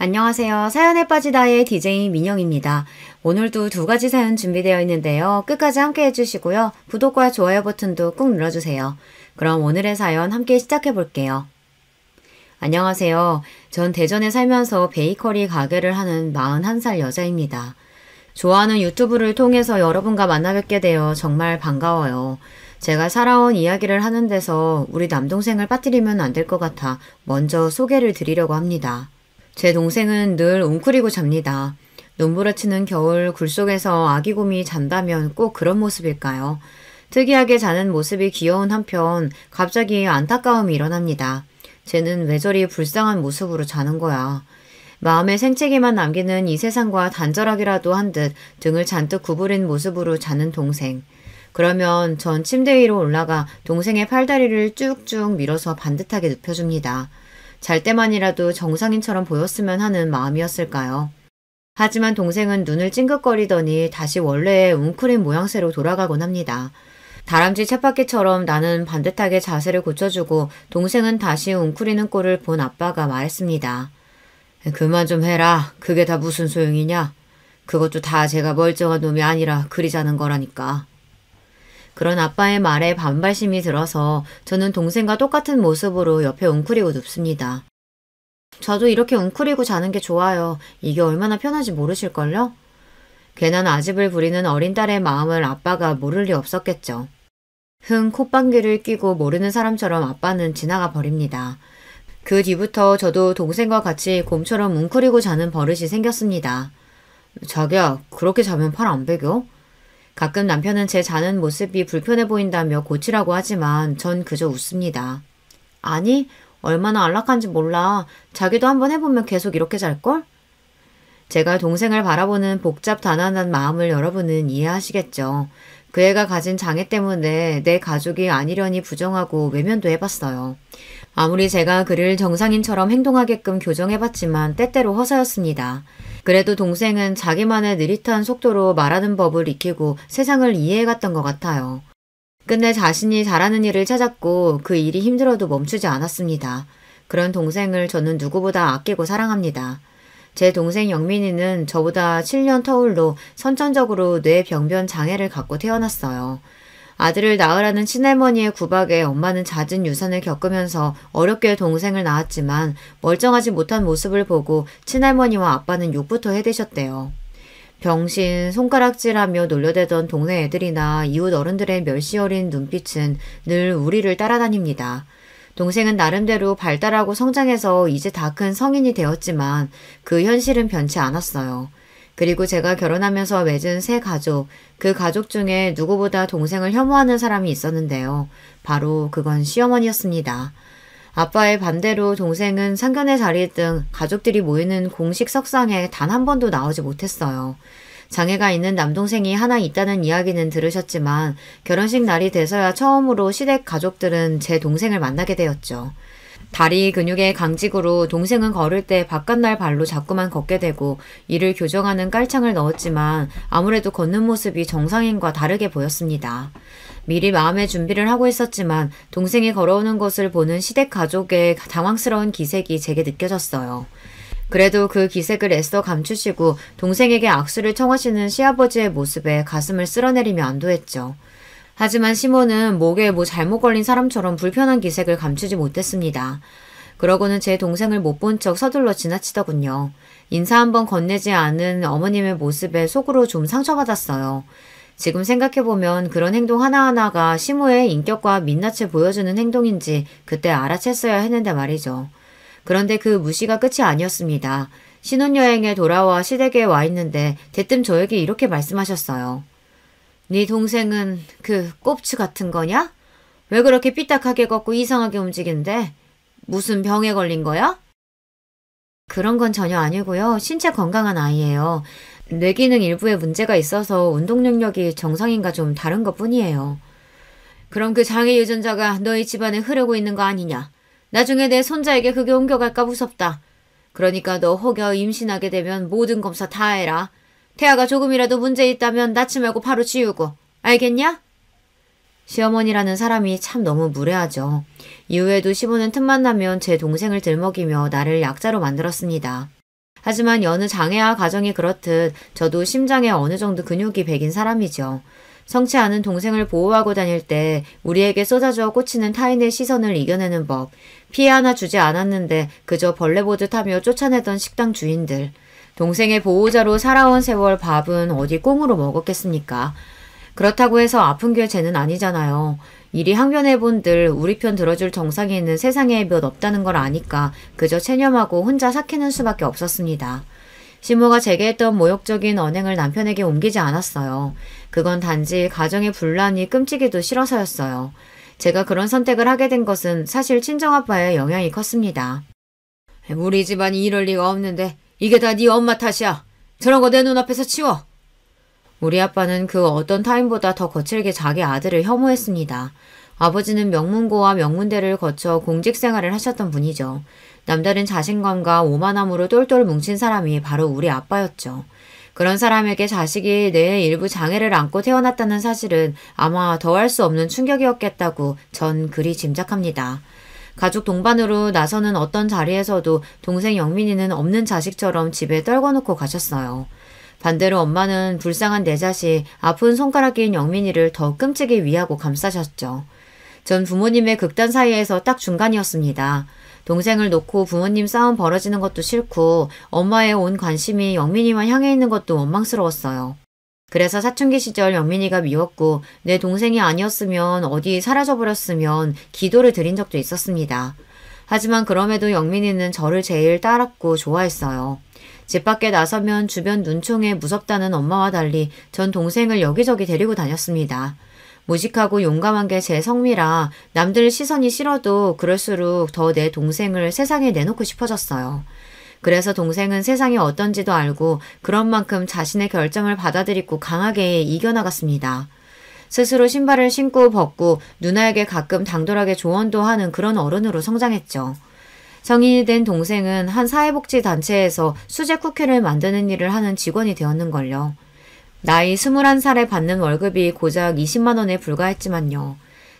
안녕하세요. 사연에 빠지다의 DJ 민영입니다. 오늘도 두 가지 사연 준비되어 있는데요. 끝까지 함께 해주시고요. 구독과 좋아요 버튼도 꾹 눌러주세요. 그럼 오늘의 사연 함께 시작해 볼게요. 안녕하세요. 전 대전에 살면서 베이커리 가게를 하는 41살 여자입니다. 좋아하는 유튜브를 통해서 여러분과 만나 뵙게 되어 정말 반가워요. 제가 살아온 이야기를 하는 데서 우리 남동생을 빠뜨리면 안 될 것 같아 먼저 소개를 드리려고 합니다. 제 동생은 늘 웅크리고 잡니다. 눈부라치는 겨울 굴 속에서 아기곰이 잔다면 꼭 그런 모습일까요? 특이하게 자는 모습이 귀여운 한편 갑자기 안타까움이 일어납니다. 쟤는 왜 저리 불쌍한 모습으로 자는 거야. 마음에 생채기만 남기는 이 세상과 단절하기라도 한 듯 등을 잔뜩 구부린 모습으로 자는 동생. 그러면 전 침대 위로 올라가 동생의 팔다리를 쭉쭉 밀어서 반듯하게 눕혀줍니다. 잘 때만이라도 정상인처럼 보였으면 하는 마음이었을까요? 하지만 동생은 눈을 찡긋거리더니 다시 원래의 웅크린 모양새로 돌아가곤 합니다. 다람쥐 쳇바퀴처럼 나는 반듯하게 자세를 고쳐주고 동생은 다시 웅크리는 꼴을 본 아빠가 말했습니다. 그만 좀 해라. 그게 다 무슨 소용이냐? 그것도 다 제가 멀쩡한 놈이 아니라 그리 자는 거라니까. 그런 아빠의 말에 반발심이 들어서 저는 동생과 똑같은 모습으로 옆에 웅크리고 눕습니다. 저도 이렇게 웅크리고 자는 게 좋아요. 이게 얼마나 편한지 모르실걸요? 괜한 아집을 부리는 어린 딸의 마음을 아빠가 모를 리 없었겠죠. 흥 콧방귀를 뀌고 모르는 사람처럼 아빠는 지나가 버립니다. 그 뒤부터 저도 동생과 같이 곰처럼 웅크리고 자는 버릇이 생겼습니다. 자기야, 그렇게 자면 팔 안 베겨? 가끔 남편은 제 자는 모습이 불편해 보인다며 고치라고 하지만 전 그저 웃습니다. 아니, 얼마나 안락한지 몰라. 자기도 한번 해보면 계속 이렇게 잘걸? 제가 동생을 바라보는 복잡단안한 마음을 여러분은 이해하시겠죠. 그 애가 가진 장애 때문에 내 가족이 아니려니 부정하고 외면도 해봤어요. 아무리 제가 그를 정상인처럼 행동하게끔 교정해봤지만 때때로 허서였습니다. 그래도 동생은 자기만의 느릿한 속도로 말하는 법을 익히고 세상을 이해해갔던 것 같아요. 끝내 자신이 잘하는 일을 찾았고 그 일이 힘들어도 멈추지 않았습니다. 그런 동생을 저는 누구보다 아끼고 사랑합니다. 제 동생 영민이는 저보다 7년 터울로 선천적으로 뇌병변 장애를 갖고 태어났어요. 아들을 낳으라는 친할머니의 구박에 엄마는 잦은 유산을 겪으면서 어렵게 동생을 낳았지만 멀쩡하지 못한 모습을 보고 친할머니와 아빠는 욕부터 해대셨대요. 병신, 손가락질하며 놀려대던 동네 애들이나 이웃 어른들의 멸시 어린 눈빛은 늘 우리를 따라다닙니다. 동생은 나름대로 발달하고 성장해서 이제 다 큰 성인이 되었지만 그 현실은 변치 않았어요. 그리고 제가 결혼하면서 맺은 새 가족, 그 가족 중에 누구보다 동생을 혐오하는 사람이 있었는데요. 바로 그건 시어머니였습니다. 아빠의 반대로 동생은 상견례 자리 등 가족들이 모이는 공식 석상에 단 한 번도 나오지 못했어요. 장애가 있는 남동생이 하나 있다는 이야기는 들으셨지만 결혼식 날이 돼서야 처음으로 시댁 가족들은 제 동생을 만나게 되었죠. 다리 근육의 강직으로 동생은 걸을 때 바깥날 발로 자꾸만 걷게 되고 이를 교정하는 깔창을 넣었지만 아무래도 걷는 모습이 정상인과 다르게 보였습니다. 미리 마음의 준비를 하고 있었지만 동생이 걸어오는 것을 보는 시댁 가족의 당황스러운 기색이 제게 느껴졌어요. 그래도 그 기색을 애써 감추시고 동생에게 악수를 청하시는 시아버지의 모습에 가슴을 쓸어내리며 안도했죠. 하지만 시모는 목에 뭐 잘못 걸린 사람처럼 불편한 기색을 감추지 못했습니다. 그러고는 제 동생을 못 본 척 서둘러 지나치더군요. 인사 한번 건네지 않은 어머님의 모습에 속으로 좀 상처받았어요. 지금 생각해보면 그런 행동 하나하나가 시모의 인격과 민낯을 보여주는 행동인지 그때 알아챘어야 했는데 말이죠. 그런데 그 무시가 끝이 아니었습니다. 신혼여행에 돌아와 시댁에 와 있는데 대뜸 저에게 이렇게 말씀하셨어요. 네 동생은 그 꼽추 같은 거냐? 왜 그렇게 삐딱하게 걷고 이상하게 움직이는데? 무슨 병에 걸린 거야? 그런 건 전혀 아니고요. 신체 건강한 아이예요. 뇌기능 일부에 문제가 있어서 운동 능력이 정상인과 좀 다른 것뿐이에요. 그럼 그 장애 유전자가 너희 집안에 흐르고 있는 거 아니냐? 나중에 내 손자에게 그게 옮겨갈까 무섭다. 그러니까 너 혹여 임신하게 되면 모든 검사 다 해라. 태아가 조금이라도 문제 있다면 낳지 말고 바로 지우고. 알겠냐? 시어머니라는 사람이 참 너무 무례하죠. 이후에도 시부는 틈만 나면 제 동생을 들먹이며 나를 약자로 만들었습니다. 하지만 여느 장애아 가정이 그렇듯 저도 심장에 어느 정도 근육이 배긴 사람이죠. 성치 않은 동생을 보호하고 다닐 때 우리에게 쏟아져 꽂히는 타인의 시선을 이겨내는 법, 피해 하나 주지 않았는데 그저 벌레 보듯 하며 쫓아내던 식당 주인들. 동생의 보호자로 살아온 세월 밥은 어디 꽁으로 먹었겠습니까? 그렇다고 해서 아픈 게 죄는 아니잖아요. 이리 항변해본들 우리 편 들어줄 정상에는 세상에 몇 없다는 걸 아니까 그저 체념하고 혼자 삭히는 수밖에 없었습니다. 시모가 제게 했던 모욕적인 언행을 남편에게 옮기지 않았어요. 그건 단지 가정의 분란이 끔찍이도 싫어서였어요. 제가 그런 선택을 하게 된 것은 사실 친정아빠의 영향이 컸습니다. 우리 집안이 이럴 리가 없는데 이게 다 네 엄마 탓이야. 저런 거 내 눈앞에서 치워. 우리 아빠는 그 어떤 타인보다 더 거칠게 자기 아들을 혐오했습니다. 아버지는 명문고와 명문대를 거쳐 공직 생활을 하셨던 분이죠. 남다른 자신감과 오만함으로 똘똘 뭉친 사람이 바로 우리 아빠였죠. 그런 사람에게 자식이 뇌의 일부 장애를 안고 태어났다는 사실은 아마 더할 수 없는 충격이었겠다고 전 그리 짐작합니다. 가족 동반으로 나서는 어떤 자리에서도 동생 영민이는 없는 자식처럼 집에 떨궈놓고 가셨어요. 반대로 엄마는 불쌍한 내 자식, 아픈 손가락 낀 영민이를 더 끔찍이 위하고 감싸셨죠. 전 부모님의 극단 사이에서 딱 중간이었습니다. 동생을 놓고 부모님 싸움 벌어지는 것도 싫고 엄마의 온 관심이 영민이만 향해 있는 것도 원망스러웠어요. 그래서 사춘기 시절 영민이가 미웠고 내 동생이 아니었으면 어디 사라져버렸으면 기도를 드린 적도 있었습니다. 하지만 그럼에도 영민이는 저를 제일 따랐고 좋아했어요. 집 밖에 나서면 주변 눈총에 무섭다는 엄마와 달리 전 동생을 여기저기 데리고 다녔습니다. 무식하고 용감한 게 제 성미라 남들 시선이 싫어도 그럴수록 더 내 동생을 세상에 내놓고 싶어졌어요. 그래서 동생은 세상이 어떤지도 알고 그런 만큼 자신의 결정을 받아들이고 강하게 이겨나갔습니다. 스스로 신발을 신고 벗고 누나에게 가끔 당돌하게 조언도 하는 그런 어른으로 성장했죠. 성인이 된 동생은 한 사회복지단체에서 수제 쿠키를 만드는 일을 하는 직원이 되었는걸요. 나이 21살에 받는 월급이 고작 20만 원에 불과했지만요.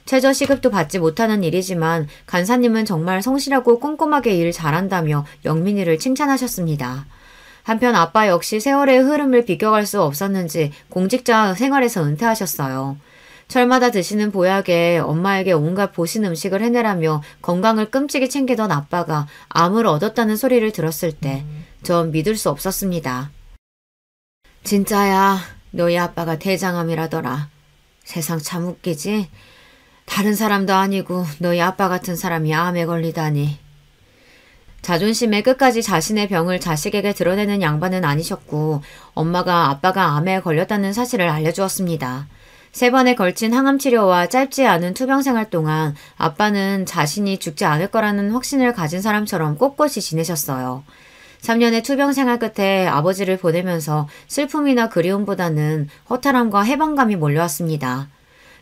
최저시급도 받지 못하는 일이지만 간사님은 정말 성실하고 꼼꼼하게 일 잘한다며 영민이를 칭찬하셨습니다. 한편 아빠 역시 세월의 흐름을 비껴갈 수 없었는지 공직자 생활에서 은퇴하셨어요. 철마다 드시는 보약에 엄마에게 온갖 보신 음식을 해내라며 건강을 끔찍이 챙기던 아빠가 암을 얻었다는 소리를 들었을 때 전 믿을 수 없었습니다. 진짜야, 너희 아빠가 대장암이라더라. 세상 참 웃기지? 다른 사람도 아니고 너희 아빠 같은 사람이 암에 걸리다니. 자존심에 끝까지 자신의 병을 자식에게 드러내는 양반은 아니셨고 엄마가 아빠가 암에 걸렸다는 사실을 알려주었습니다. 3번에 걸친 항암 치료와 짧지 않은 투병 생활 동안 아빠는 자신이 죽지 않을 거라는 확신을 가진 사람처럼 꼿꼿이 지내셨어요. 3년의 투병 생활 끝에 아버지를 보내면서 슬픔이나 그리움보다는 허탈함과 해방감이 몰려왔습니다.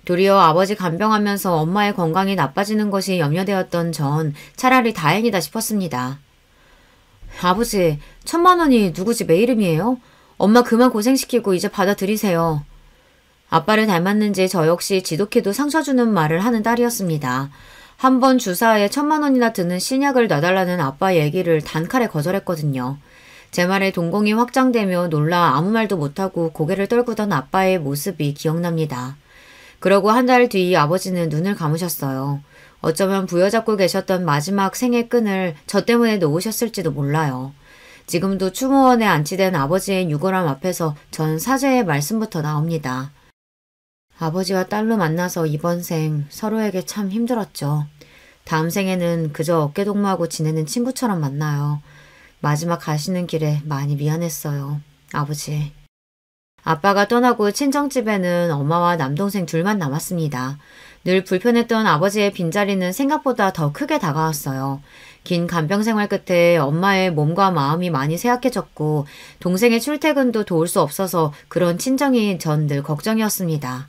도리어 아버지 간병하면서 엄마의 건강이 나빠지는 것이 염려되었던 전 차라리 다행이다 싶었습니다. 아버지, 1,000만 원이 누구 집 내 이름이에요? 엄마 그만 고생시키고 이제 받아들이세요. 아빠를 닮았는지 저 역시 지독히도 상처 주는 말을 하는 딸이었습니다. 한 번 주사에 1,000만 원이나 드는 신약을 놔달라는 아빠 얘기를 단칼에 거절했거든요. 제 말에 동공이 확장되며 놀라 아무 말도 못하고 고개를 떨구던 아빠의 모습이 기억납니다. 그러고 한 달 뒤 아버지는 눈을 감으셨어요. 어쩌면 부여잡고 계셨던 마지막 생의 끈을 저 때문에 놓으셨을지도 몰라요. 지금도 추모원에 안치된 아버지의 유골함 앞에서 전 사죄의 말씀부터 나옵니다. 아버지와 딸로 만나서 이번 생 서로에게 참 힘들었죠. 다음 생에는 그저 어깨동무하고 지내는 친구처럼 만나요. 마지막 가시는 길에 많이 미안했어요. 아버지. 아빠가 떠나고 친정집에는 엄마와 남동생 둘만 남았습니다. 늘 불편했던 아버지의 빈자리는 생각보다 더 크게 다가왔어요. 긴 간병 생활 끝에 엄마의 몸과 마음이 많이 쇠약해졌고 동생의 출퇴근도 도울 수 없어서 그런 친정이 전 늘 걱정이었습니다.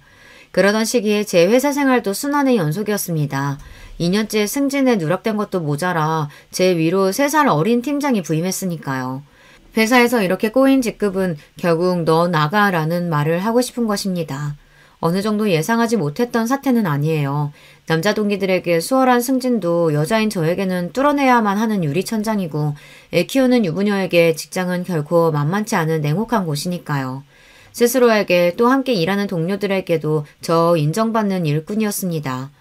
그러던 시기에 제 회사 생활도 순환의 연속이었습니다. 2년째 승진에 누락된 것도 모자라 제 위로 3살 어린 팀장이 부임했으니까요. 회사에서 이렇게 꼬인 직급은 결국 너 나가라는 말을 하고 싶은 것입니다. 어느 정도 예상하지 못했던 사태는 아니에요. 남자 동기들에게 수월한 승진도 여자인 저에게는 뚫어내야만 하는 유리천장이고 애 키우는 유부녀에게 직장은 결코 만만치 않은 냉혹한 곳이니까요. 스스로에게 또 함께 일하는 동료들에게도 저 인정받는 일꾼이었습니다.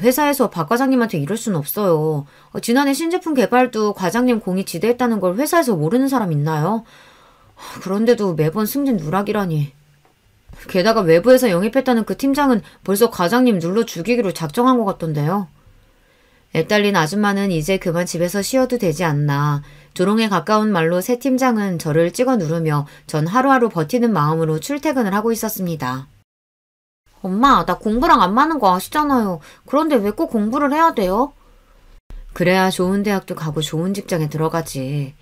회사에서 박 과장님한테 이럴 순 없어요. 지난해 신제품 개발도 과장님 공이 지대했다는 걸 회사에서 모르는 사람 있나요? 그런데도 매번 승진 누락이라니. 게다가 외부에서 영입했다는 그 팀장은 벌써 과장님 눌러 죽이기로 작정한 것 같던데요. 애 딸린 아줌마는 이제 그만 집에서 쉬어도 되지 않나. 조롱에 가까운 말로 새 팀장은 저를 찍어 누르며 전 하루하루 버티는 마음으로 출퇴근을 하고 있었습니다. 엄마, 나 공부랑 안 맞는 거 아시잖아요. 그런데 왜 꼭 공부를 해야 돼요? 그래야 좋은 대학도 가고 좋은 직장에 들어가지.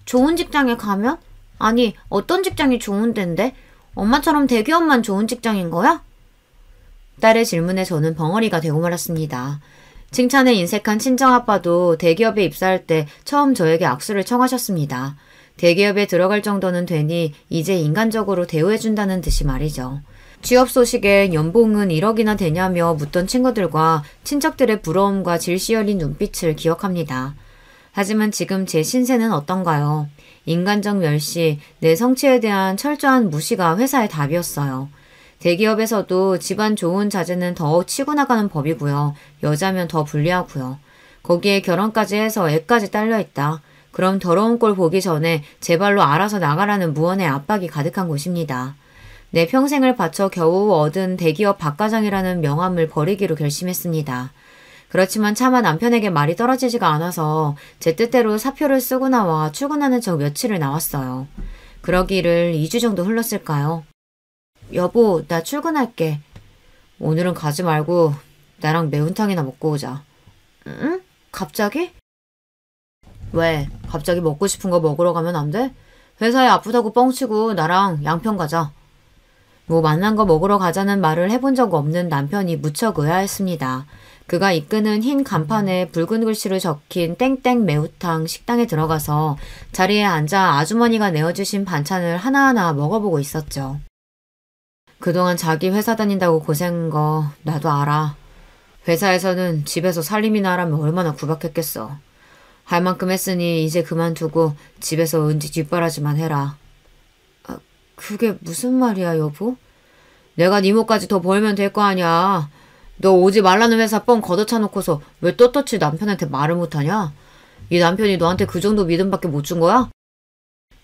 좋은 직장에 가면? 아니, 어떤 직장이 좋은 데인데? 엄마처럼 대기업만 좋은 직장인 거야? 딸의 질문에 저는 벙어리가 되고 말았습니다. 칭찬에 인색한 친정아빠도 대기업에 입사할 때 처음 저에게 악수를 청하셨습니다. 대기업에 들어갈 정도는 되니 이제 인간적으로 대우해준다는 듯이 말이죠. 취업 소식에 연봉은 1억이나 되냐며 묻던 친구들과 친척들의 부러움과 질시 어린 눈빛을 기억합니다. 하지만 지금 제 신세는 어떤가요? 인간적 멸시, 내 성취에 대한 철저한 무시가 회사의 답이었어요. 대기업에서도 집안 좋은 자제는 더 치고 나가는 법이고요. 여자면 더 불리하고요. 거기에 결혼까지 해서 애까지 딸려있다. 그럼 더러운 꼴 보기 전에 제 발로 알아서 나가라는 무언의 압박이 가득한 곳입니다. 내 평생을 바쳐 겨우 얻은 대기업 박과장이라는 명함을 버리기로 결심했습니다. 그렇지만 차마 남편에게 말이 떨어지지가 않아서 제 뜻대로 사표를 쓰고 나와 출근하는 척 며칠을 나왔어요. 그러기를 2주 정도 흘렀을까요? 여보, 나 출근할게. 오늘은 가지 말고 나랑 매운탕이나 먹고 오자. 응? 갑자기? 왜? 갑자기 먹고 싶은 거 먹으러 가면 안 돼? 회사에 아프다고 뻥치고 나랑 양평 가자. 뭐 만난 거 먹으러 가자는 말을 해본 적 없는 남편이 무척 의아했습니다. 그가 이끄는 흰 간판에 붉은 글씨로 적힌 땡땡 매우탕 식당에 들어가서 자리에 앉아 아주머니가 내어주신 반찬을 하나하나 먹어보고 있었죠. 그동안 자기 회사 다닌다고 고생한 거 나도 알아. 회사에서는 집에서 살림이나 하라면 얼마나 구박했겠어. 할 만큼 했으니 이제 그만두고 집에서 은지 뒷바라지만 해라. 그게 무슨 말이야, 여보? 내가 네 몫까지 더 벌면 될 거 아니야. 너 오지 말라는 회사 뻥 걷어차 놓고서 왜 떳떳이 남편한테 말을 못하냐? 이 남편이 너한테 그 정도 믿음밖에 못 준 거야?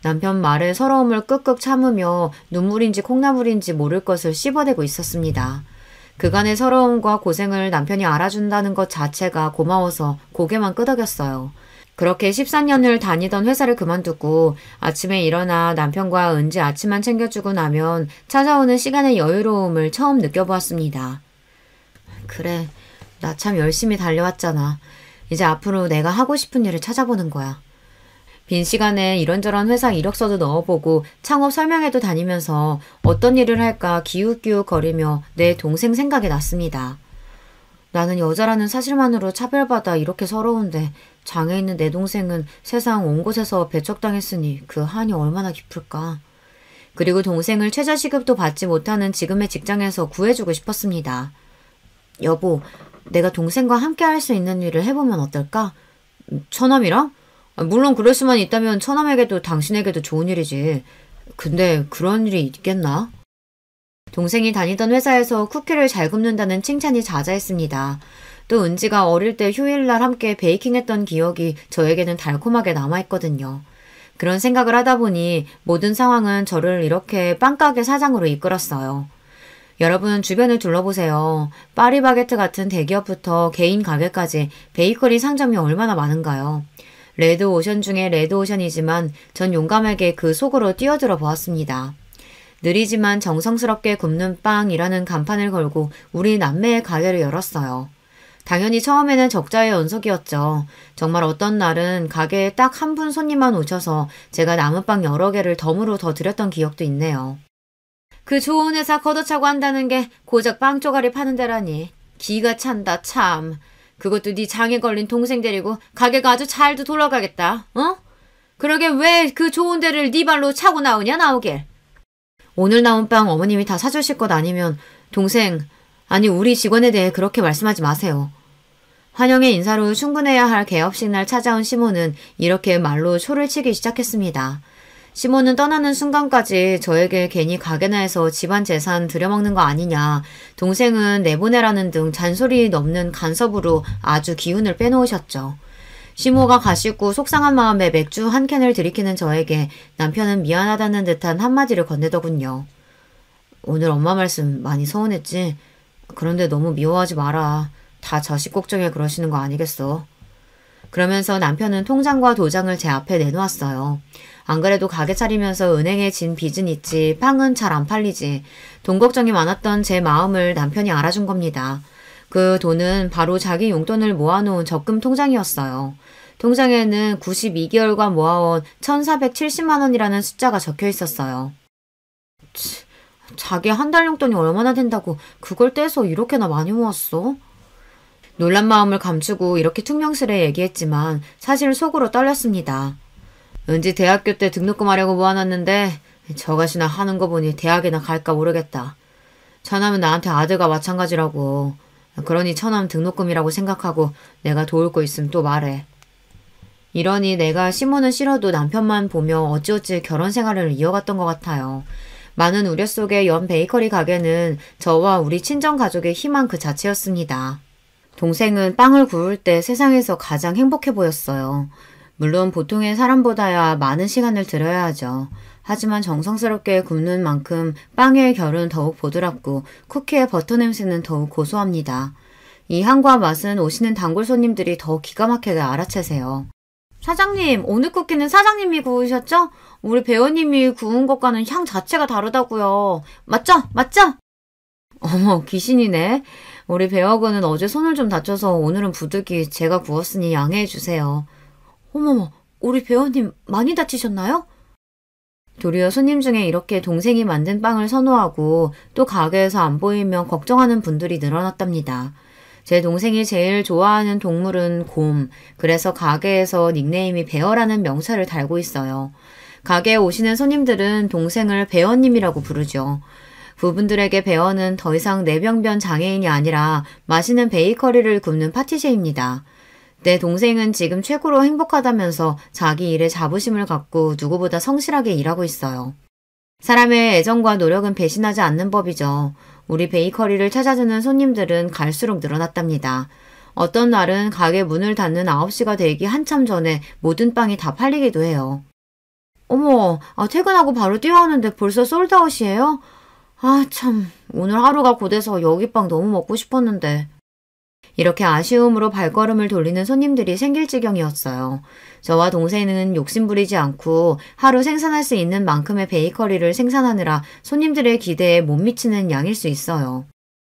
남편 말에 서러움을 끄끄 참으며 눈물인지 콩나물인지 모를 것을 씹어대고 있었습니다. 그간의 서러움과 고생을 남편이 알아준다는 것 자체가 고마워서 고개만 끄덕였어요. 그렇게 13년을 다니던 회사를 그만두고 아침에 일어나 남편과 은지 아침만 챙겨주고 나면 찾아오는 시간의 여유로움을 처음 느껴보았습니다. 그래, 나 참 열심히 달려왔잖아. 이제 앞으로 내가 하고 싶은 일을 찾아보는 거야. 빈 시간에 이런저런 회사 이력서도 넣어보고 창업 설명회도 다니면서 어떤 일을 할까 기웃기웃거리며 내 동생 생각이 났습니다. 나는 여자라는 사실만으로 차별받아 이렇게 서러운데 장애 있는 내 동생은 세상 온 곳에서 배척당했으니 그 한이 얼마나 깊을까. 그리고 동생을 최저시급도 받지 못하는 지금의 직장에서 구해주고 싶었습니다. 여보, 내가 동생과 함께 할 수 있는 일을 해보면 어떨까? 처남이랑? 물론 그럴 수만 있다면 처남에게도 당신에게도 좋은 일이지. 근데 그런 일이 있겠나? 동생이 다니던 회사에서 쿠키를 잘 굽는다는 칭찬이 자자했습니다. 또 은지가 어릴 때 휴일날 함께 베이킹했던 기억이 저에게는 달콤하게 남아있거든요. 그런 생각을 하다 보니 모든 상황은 저를 이렇게 빵가게 사장으로 이끌었어요. 여러분 주변을 둘러보세요. 파리바게트 같은 대기업부터 개인 가게까지 베이커리 상점이 얼마나 많은가요? 레드오션 중에 레드오션이지만 전 용감하게 그 속으로 뛰어들어 보았습니다. 느리지만 정성스럽게 굽는 빵이라는 간판을 걸고 우리 남매의 가게를 열었어요. 당연히 처음에는 적자의 연속이었죠. 정말 어떤 날은 가게에 딱 한 분 손님만 오셔서 제가 남은 빵 여러 개를 덤으로 더 드렸던 기억도 있네요. 그 좋은 회사 걷어차고 한다는 게 고작 빵 쪼가리 파는 데라니. 기가 찬다 참. 그것도 네 장에 걸린 동생 데리고 가게가 아주 잘도 돌아가겠다. 어? 그러게 왜 그 좋은 데를 네 발로 차고 나오냐 나오길. 오늘 나온 빵 어머님이 다 사주실 것 아니면 동생, 아니 우리 직원에 대해 그렇게 말씀하지 마세요. 환영의 인사로 출근해야 할 개업식 날 찾아온 시몬은 이렇게 말로 초를 치기 시작했습니다. 시몬은 떠나는 순간까지 저에게 괜히 가게나 해서 집안 재산 들여먹는 거 아니냐, 동생은 내보내라는 등 잔소리 넘는 간섭으로 아주 기운을 빼놓으셨죠. 시모가 가시고 속상한 마음에 맥주 한 캔을 들이키는 저에게 남편은 미안하다는 듯한 한마디를 건네더군요. 오늘 엄마 말씀 많이 서운했지? 그런데 너무 미워하지 마라. 다 자식 걱정에 그러시는 거 아니겠어? 그러면서 남편은 통장과 도장을 제 앞에 내놓았어요. 안 그래도 가게 차리면서 은행에 진 빚은 있지 빵은 잘 안 팔리지. 돈 걱정이 많았던 제 마음을 남편이 알아준 겁니다. 그 돈은 바로 자기 용돈을 모아놓은 적금 통장이었어요. 통장에는 92개월간 모아온 1,470만 원이라는 숫자가 적혀 있었어요. 자기 한 달 용돈이 얼마나 된다고 그걸 떼서 이렇게나 많이 모았어? 놀란 마음을 감추고 이렇게 퉁명스레 얘기했지만 사실 속으로 떨렸습니다. 왠지 대학교 때 등록금 하려고 모아놨는데 저것이나 하는 거 보니 대학이나 갈까 모르겠다. 처남은 나한테 아들과 마찬가지라고. 그러니 처남 등록금이라고 생각하고 내가 도울 거 있으면 또 말해. 이러니 내가 시몬은 싫어도 남편만 보며 어찌어찌 결혼 생활을 이어갔던 것 같아요. 많은 우려 속에 연 베이커리 가게는 저와 우리 친정 가족의 희망 그 자체였습니다. 동생은 빵을 구울 때 세상에서 가장 행복해 보였어요. 물론 보통의 사람보다야 많은 시간을 들여야 하죠. 하지만 정성스럽게 굽는 만큼 빵의 결은 더욱 보드랍고 쿠키의 버터 냄새는 더욱 고소합니다. 이 향과 맛은 오시는 단골 손님들이 더 기가 막히게 알아채세요. 사장님, 오늘 쿠키는 사장님이 구우셨죠? 우리 배우님이 구운 것과는 향 자체가 다르다고요. 맞죠? 맞죠? 어머, 귀신이네. 우리 배우군은 어제 손을 좀 다쳐서 오늘은 부득이 제가 구웠으니 양해해 주세요. 어머머, 우리 배우님 많이 다치셨나요? 도리어 손님 중에 이렇게 동생이 만든 빵을 선호하고 또 가게에서 안 보이면 걱정하는 분들이 늘어났답니다. 제 동생이 제일 좋아하는 동물은 곰, 그래서 가게에서 닉네임이 베어라는 명찰을 달고 있어요. 가게에 오시는 손님들은 동생을 베어님이라고 부르죠. 부분들에게 베어는 더 이상 내병변 장애인이 아니라 맛있는 베이커리를 굽는 파티셰입니다. 내 동생은 지금 최고로 행복하다면서 자기 일에 자부심을 갖고 누구보다 성실하게 일하고 있어요. 사람의 애정과 노력은 배신하지 않는 법이죠. 우리 베이커리를 찾아주는 손님들은 갈수록 늘어났답니다. 어떤 날은 가게 문을 닫는 9시가 되기 한참 전에 모든 빵이 다 팔리기도 해요. 어머, 퇴근하고 바로 뛰어오는데 벌써 솔드아웃이에요? 참, 오늘 하루가 고돼서 여기 빵 너무 먹고 싶었는데. 이렇게 아쉬움으로 발걸음을 돌리는 손님들이 생길 지경이었어요. 저와 동생은 욕심부리지 않고 하루 생산할 수 있는 만큼의 베이커리를 생산하느라 손님들의 기대에 못 미치는 양일 수 있어요.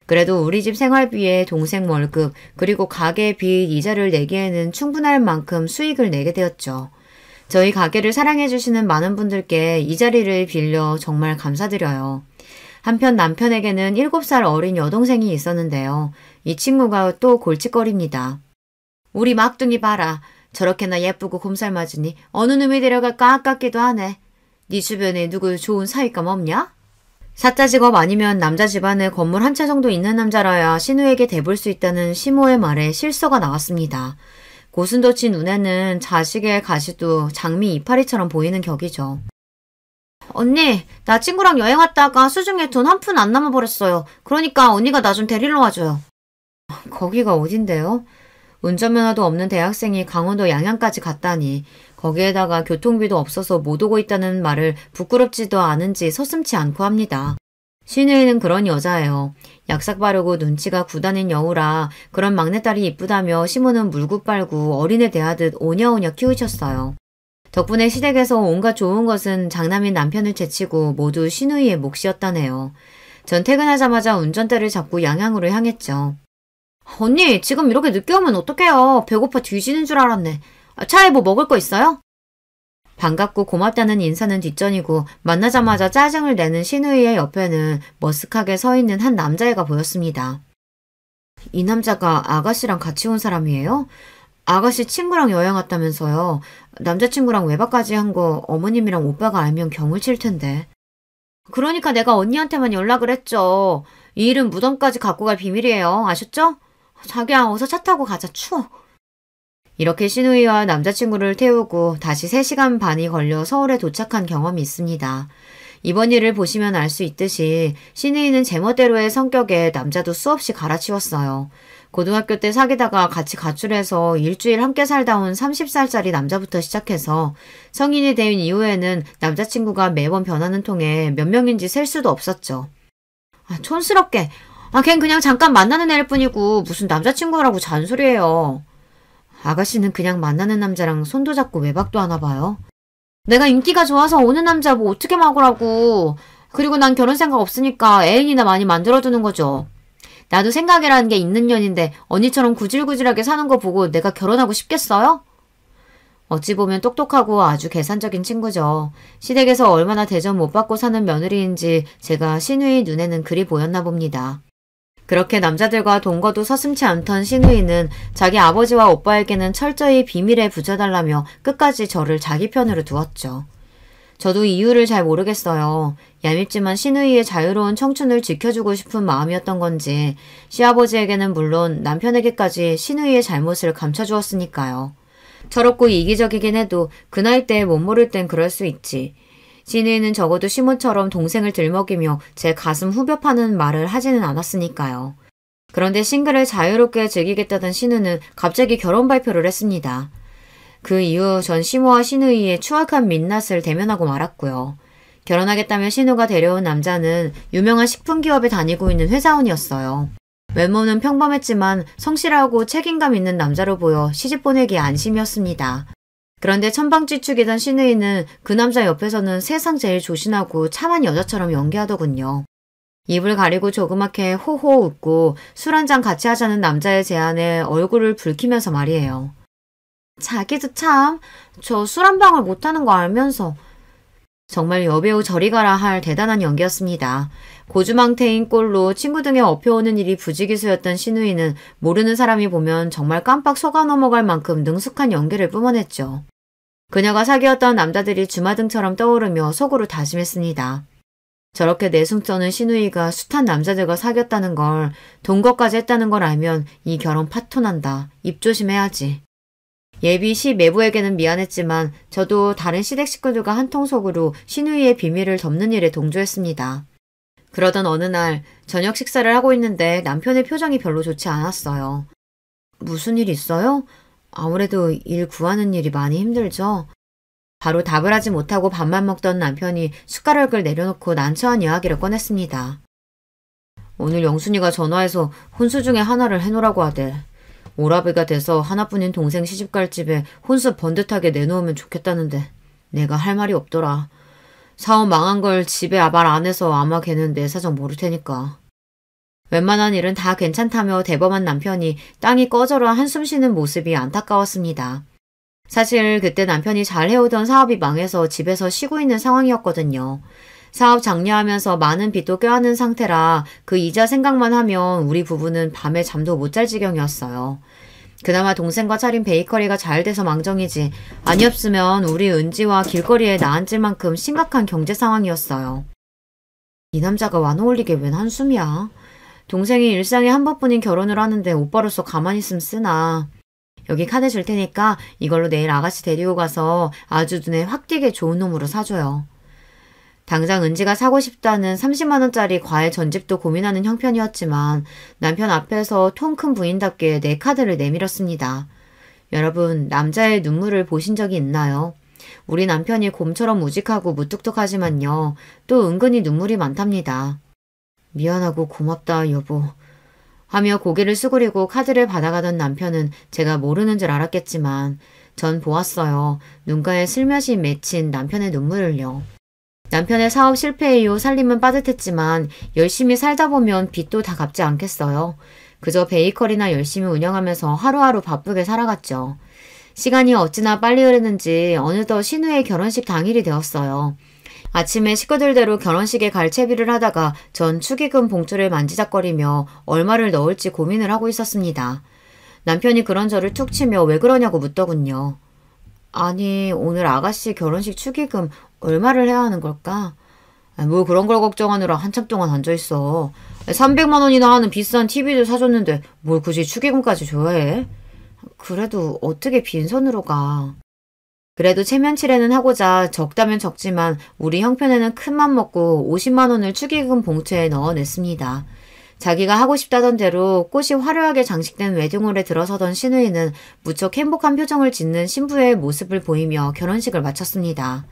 그래도 우리 집 생활비에 동생 월급 그리고 가게 빚 이자를 내기에는 충분할 만큼 수익을 내게 되었죠. 저희 가게를 사랑해주시는 많은 분들께 이 자리를 빌려 정말 감사드려요. 한편 남편에게는 7살 어린 여동생이 있었는데요. 이 친구가 또 골칫거립니다. 우리 막둥이 봐라. 저렇게나 예쁘고 곰살맞으니 어느 놈이 데려갈까 아깝기도 하네. 네 주변에 누구 좋은 사위감 없냐? 사자 직업 아니면 남자 집안에 건물 한 채 정도 있는 남자라야 신우에게 대볼 수 있다는 시모의 말에 실서가 나왔습니다. 고슴도치 눈에는 자식의 가시도 장미 이파리처럼 보이는 격이죠. 언니, 나 친구랑 여행 왔다가 수중에 돈 한 푼 안 남아버렸어요. 그러니까 언니가 나 좀 데리러 와줘요. 거기가 어딘데요? 운전면허도 없는 대학생이 강원도 양양까지 갔다니 거기에다가 교통비도 없어서 못 오고 있다는 말을 부끄럽지도 않은지 서슴지 않고 합니다. 신우이는 그런 여자예요. 약삭 바르고 눈치가 굳어낸 여우라 그런 막내딸이 이쁘다며 시모는 물고 빨고 어린애 대하듯 오냐오냐 키우셨어요. 덕분에 시댁에서 온갖 좋은 것은 장남인 남편을 제치고 모두 신우이의 몫이었다네요. 전 퇴근하자마자 운전대를 잡고 양양으로 향했죠. 언니, 지금 이렇게 늦게 오면 어떡해요. 배고파 뒤지는 줄 알았네. 차에 뭐 먹을 거 있어요? 반갑고 고맙다는 인사는 뒷전이고 만나자마자 짜증을 내는 신우이의 옆에는 머쓱하게 서 있는 한 남자애가 보였습니다. 이 남자가 아가씨랑 같이 온 사람이에요? 아가씨 친구랑 여행 왔다면서요. 남자친구랑 외박까지 한 거 어머님이랑 오빠가 알면 경을 칠 텐데. 그러니까 내가 언니한테만 연락을 했죠. 이 일은 무덤까지 갖고 갈 비밀이에요. 아셨죠? 자기야, 어서 차 타고 가자. 추워. 이렇게 신우이와 남자친구를 태우고 다시 3시간 반이 걸려 서울에 도착한 경험이 있습니다. 이번 일을 보시면 알 수 있듯이 신우이는 제멋대로의 성격에 남자도 수없이 갈아치웠어요. 고등학교 때 사귀다가 같이 가출해서 일주일 함께 살다 온 30살짜리 남자부터 시작해서 성인이 된 이후에는 남자친구가 매번 변하는 통에 몇 명인지 셀 수도 없었죠. 촌스럽게. 걘 그냥 잠깐 만나는 애일 뿐이고 무슨 남자친구라고 잔소리해요. 아가씨는 그냥 만나는 남자랑 손도 잡고 외박도 하나 봐요. 내가 인기가 좋아서 오는 남자 뭐 어떻게 막으라고. 그리고 난 결혼 생각 없으니까 애인이나 많이 만들어두는 거죠. 나도 생각이라는 게 있는 년인데 언니처럼 구질구질하게 사는 거 보고 내가 결혼하고 싶겠어요? 어찌 보면 똑똑하고 아주 계산적인 친구죠. 시댁에서 얼마나 대접 못 받고 사는 며느리인지 제가 신우이 눈에는 그리 보였나 봅니다. 그렇게 남자들과 동거도 서슴지 않던 신우이는 자기 아버지와 오빠에게는 철저히 비밀에 붙여달라며 끝까지 저를 자기 편으로 두었죠. 저도 이유를 잘 모르겠어요. 얄밉지만 신우이의 자유로운 청춘을 지켜주고 싶은 마음이었던 건지 시아버지에게는 물론 남편에게까지 신우이의 잘못을 감춰주었으니까요. 철없고 이기적이긴 해도 그 나이 때에 못 모를 땐 그럴 수 있지. 신우이는 적어도 시모처럼 동생을 들먹이며 제 가슴 후벼 파는 말을 하지는 않았으니까요. 그런데 싱글을 자유롭게 즐기겠다던 신우는 갑자기 결혼 발표를 했습니다. 그 이후 전 시모와 신우이의 추악한 민낯을 대면하고 말았고요. 결혼하겠다며 신우가 데려온 남자는 유명한 식품기업에 다니고 있는 회사원이었어요. 외모는 평범했지만 성실하고 책임감 있는 남자로 보여 시집 보내기에 안심이었습니다. 그런데 천방지축이던 신우이는 그 남자 옆에서는 세상 제일 조신하고 참한 여자처럼 연기하더군요. 입을 가리고 조그맣게 호호 웃고 술 한잔 같이 하자는 남자의 제안에 얼굴을 붉히면서 말이에요. 자기도 참, 저 술 한 방울 못하는 거 알면서. 정말 여배우 저리 가라 할 대단한 연기였습니다. 고주망태인 꼴로 친구 등에 업혀오는 일이 부지기수였던 신우이는 모르는 사람이 보면 정말 깜빡 속아 넘어갈 만큼 능숙한 연기를 뿜어냈죠. 그녀가 사귀었던 남자들이 주마등처럼 떠오르며 속으로 다짐했습니다. 저렇게 내숭 떠는 신우이가 숱한 남자들과 사귀었다는 걸, 동거까지 했다는 걸 알면 이 결혼 파토난다. 입 조심해야지. 예비 시 매부에게는 미안했지만 저도 다른 시댁 식구들과 한통속으로 신우이의 비밀을 덮는 일에 동조했습니다. 그러던 어느 날 저녁 식사를 하고 있는데 남편의 표정이 별로 좋지 않았어요. 무슨 일 있어요? 아무래도 일 구하는 일이 많이 힘들죠. 바로 답을 하지 못하고 밥만 먹던 남편이 숟가락을 내려놓고 난처한 이야기를 꺼냈습니다. 오늘 영순이가 전화해서 혼수 중에 하나를 해놓으라고 하대. 오라비가 돼서 하나뿐인 동생 시집갈 집에 혼수 번듯하게 내놓으면 좋겠다는데 내가 할 말이 없더라. 사업 망한 걸 집에 말 안 해서 아마 걔는 내 사정 모를 테니까. 웬만한 일은 다 괜찮다며 대범한 남편이 땅이 꺼져라 한숨 쉬는 모습이 안타까웠습니다. 사실 그때 남편이 잘 해오던 사업이 망해서 집에서 쉬고 있는 상황이었거든요. 사업 장려하면서 많은 빚도 껴안은 상태라 그 이자 생각만 하면 우리 부부는 밤에 잠도 못 잘 지경이었어요. 그나마 동생과 차린 베이커리가 잘 돼서 망정이지 아니었으면 우리 은지와 길거리에 나앉을 만큼 심각한 경제 상황이었어요. 이 남자가 와놓을리게 웬 한숨이야. 동생이 일상에 한 번뿐인 결혼을 하는데 오빠로서 가만히 있으면 쓰나. 여기 카드 줄 테니까 이걸로 내일 아가씨 데리고 가서 아주 눈에 확 띄게 좋은 놈으로 사줘요. 당장 은지가 사고 싶다는 30만원짜리 과일 전집도 고민하는 형편이었지만 남편 앞에서 통 큰 부인답게 내 카드를 내밀었습니다. 여러분, 남자의 눈물을 보신 적이 있나요? 우리 남편이 곰처럼 우직하고 무뚝뚝하지만요. 또 은근히 눈물이 많답니다. 미안하고 고맙다, 여보. 하며 고개를 수그리고 카드를 받아가던 남편은 제가 모르는 줄 알았겠지만 전 보았어요. 눈가에 슬며시 맺힌 남편의 눈물을요. 남편의 사업 실패 이후 살림은 빠듯했지만 열심히 살다 보면 빚도 다 갚지 않겠어요. 그저 베이커리나 열심히 운영하면서 하루하루 바쁘게 살아갔죠. 시간이 어찌나 빨리 흐르는지 어느덧 신우의 결혼식 당일이 되었어요. 아침에 식구들대로 결혼식에 갈 채비를 하다가 전 축의금 봉투를 만지작거리며 얼마를 넣을지 고민을 하고 있었습니다. 남편이 그런 저를 툭 치며 왜 그러냐고 묻더군요. 아니, 오늘 아가씨 결혼식 축의금 얼마를 해야 하는 걸까? 뭐 그런 걸 걱정하느라 한참 동안 앉아있어. 300만 원이나 하는 비싼 TV도 사줬는데 뭘 굳이 축의금까지 줘야 해? 그래도 어떻게 빈손으로 가. 그래도 체면치레는 하고자 적다면 적지만 우리 형편에는 큰맘 먹고 50만 원을 축의금 봉투에 넣어냈습니다. 자기가 하고 싶다던 대로 꽃이 화려하게 장식된 웨딩홀에 들어서던 시누이는 무척 행복한 표정을 짓는 신부의 모습을 보이며 결혼식을 마쳤습니다.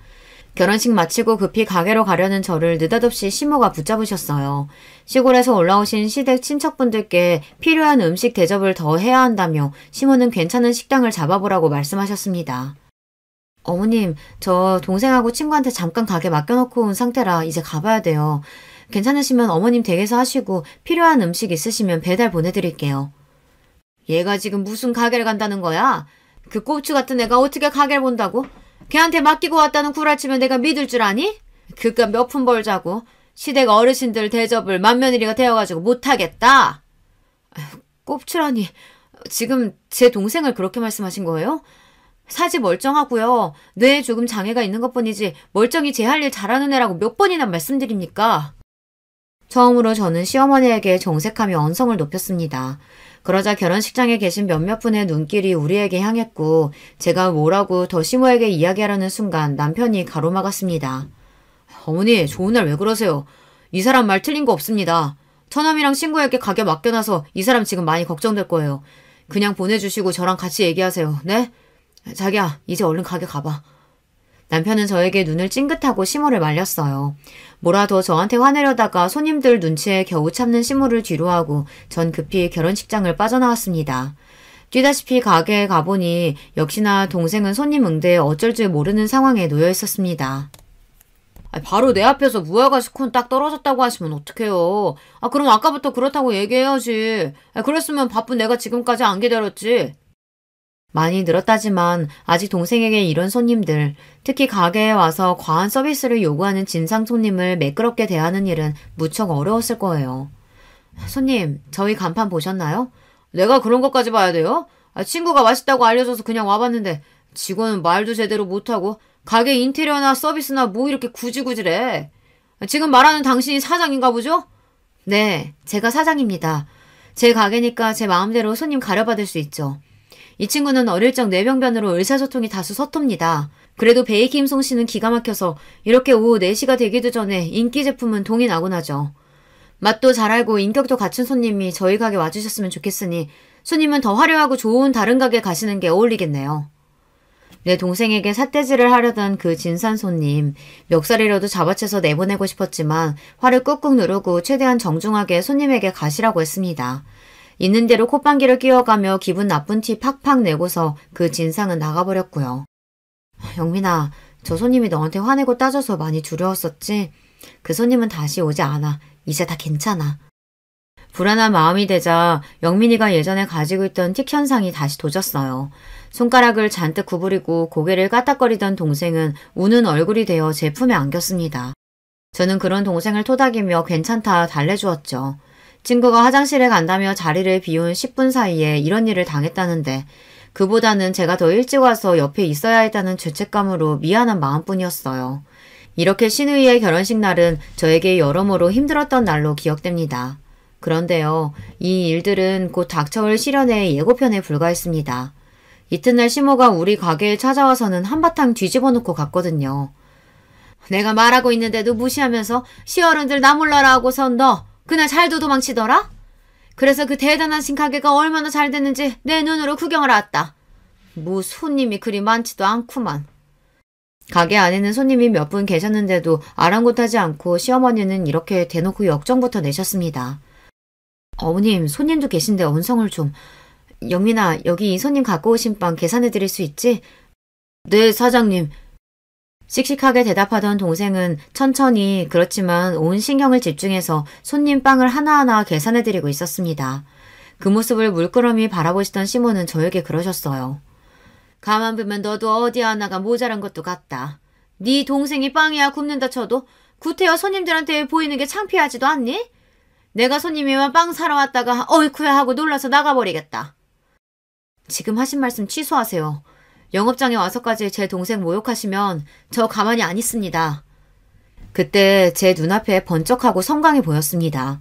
결혼식 마치고 급히 가게로 가려는 저를 느닷없이 시모가 붙잡으셨어요. 시골에서 올라오신 시댁 친척분들께 필요한 음식 대접을 더 해야 한다며 시모는 괜찮은 식당을 잡아보라고 말씀하셨습니다. 어머님, 저 동생하고 친구한테 잠깐 가게 맡겨놓고 온 상태라 이제 가봐야 돼요. 괜찮으시면 어머님 댁에서 하시고 필요한 음식 있으시면 배달 보내드릴게요. 얘가 지금 무슨 가게를 간다는 거야? 그 꼽추 같은 애가 어떻게 가게를 본다고? 걔한테 맡기고 왔다는 구라치면 내가 믿을 줄 아니? 그깟 몇 푼 벌자고 시댁 어르신들 대접을 맏며느리가 되어가지고 못하겠다. 꼽추라니 지금 제 동생을 그렇게 말씀하신 거예요? 사지 멀쩡하고요. 뇌에 조금 장애가 있는 것뿐이지 멀쩡히 제 할 일 잘하는 애라고 몇 번이나 말씀드립니까? 처음으로 저는 시어머니에게 정색하며 언성을 높였습니다. 그러자 결혼식장에 계신 몇몇 분의 눈길이 우리에게 향했고 제가 뭐라고 더 시모에게 이야기하려는 순간 남편이 가로막았습니다. 어머니, 좋은 날 왜 그러세요? 이 사람 말 틀린 거 없습니다. 처남이랑 친구에게 가게 맡겨놔서 이 사람 지금 많이 걱정될 거예요. 그냥 보내주시고 저랑 같이 얘기하세요. 네? 자기야, 이제 얼른 가게 가봐. 남편은 저에게 눈을 찡긋하고 시모를 말렸어요. 뭐라도 저한테 화내려다가 손님들 눈치에 겨우 참는 시모를 뒤로하고 전 급히 결혼식장을 빠져나왔습니다. 뛰다시피 가게에 가보니 역시나 동생은 손님 응대에 어쩔 줄 모르는 상황에 놓여 있었습니다. 바로 내 앞에서 무화과시 콘 딱 떨어졌다고 하시면 어떡해요. 그럼 아까부터 그렇다고 얘기해야지. 그랬으면 바쁜 내가 지금까지 안 기다렸지. 많이 늘었다지만 아직 동생에게 이런 손님들, 특히 가게에 와서 과한 서비스를 요구하는 진상 손님을 매끄럽게 대하는 일은 무척 어려웠을 거예요. 손님, 저희 간판 보셨나요? 내가 그런 것까지 봐야 돼요? 친구가 맛있다고 알려줘서 그냥 와봤는데 직원은 말도 제대로 못하고 가게 인테리어나 서비스나 뭐 이렇게 구질구질해. 지금 말하는 당신이 사장인가 보죠? 네, 제가 사장입니다. 제 가게니까 제 마음대로 손님 가려받을 수 있죠. 이 친구는 어릴 적 뇌병변으로 의사소통이 다소 서툽니다. 그래도 베이킹 솜씨는 기가 막혀서 이렇게 오후 4시가 되기도 전에 인기 제품은 동이 나곤 하죠. 맛도 잘 알고 인격도 갖춘 손님이 저희 가게 와주셨으면 좋겠으니 손님은 더 화려하고 좋은 다른 가게 가시는 게 어울리겠네요. 내 동생에게 삿대질을 하려던 그 진산 손님, 멱살이라도 잡아채서 내보내고 싶었지만 화를 꾹꾹 누르고 최대한 정중하게 손님에게 가시라고 했습니다. 있는 대로 콧방귀를 끼워가며 기분 나쁜 티 팍팍 내고서 그 진상은 나가버렸고요. 영민아, 저 손님이 너한테 화내고 따져서 많이 두려웠었지? 그 손님은 다시 오지 않아. 이제 다 괜찮아. 불안한 마음이 되자 영민이가 예전에 가지고 있던 틱 현상이 다시 도졌어요. 손가락을 잔뜩 구부리고 고개를 까딱거리던 동생은 우는 얼굴이 되어 제 품에 안겼습니다. 저는 그런 동생을 토닥이며 괜찮다 달래주었죠. 친구가 화장실에 간다며 자리를 비운 10분 사이에 이런 일을 당했다는데 그보다는 제가 더 일찍 와서 옆에 있어야 했다는 죄책감으로 미안한 마음뿐이었어요. 이렇게 시누이의 결혼식 날은 저에게 여러모로 힘들었던 날로 기억됩니다. 그런데요, 이 일들은 곧 닥쳐올 시련의 예고편에 불과했습니다. 이튿날 시모가 우리 가게에 찾아와서는 한바탕 뒤집어 놓고 갔거든요. 내가 말하고 있는데도 무시하면서 시어른들 나 몰라라 하고선 너 그날 잘도 도망치더라? 그래서 그 대단한 신가게가 얼마나 잘 됐는지 내 눈으로 구경을 왔다. 뭐 손님이 그리 많지도 않구만. 가게 안에는 손님이 몇 분 계셨는데도 아랑곳하지 않고 시어머니는 이렇게 대놓고 역정부터 내셨습니다. 어머님, 손님도 계신데 언성을 좀. 영민아, 여기 이 손님 갖고 오신 빵 계산해 드릴 수 있지? 네, 사장님. 씩씩하게 대답하던 동생은 천천히 그렇지만 온 신경을 집중해서 손님 빵을 하나하나 계산해드리고 있었습니다. 그 모습을 물끄러미 바라보시던 시모는 저에게 그러셨어요. 가만 보면 너도 어디 하나가 모자란 것도 같다. 네 동생이 빵이야 굽는다 쳐도 구태여 손님들한테 보이는 게 창피하지도 않니? 내가 손님이면 빵 사러 왔다가 어이쿠야 하고 놀라서 나가버리겠다. 지금 하신 말씀 취소하세요. 영업장에 와서까지 제 동생 모욕하시면 저 가만히 안 있습니다. 그때 제 눈앞에 번쩍하고 성광이 보였습니다.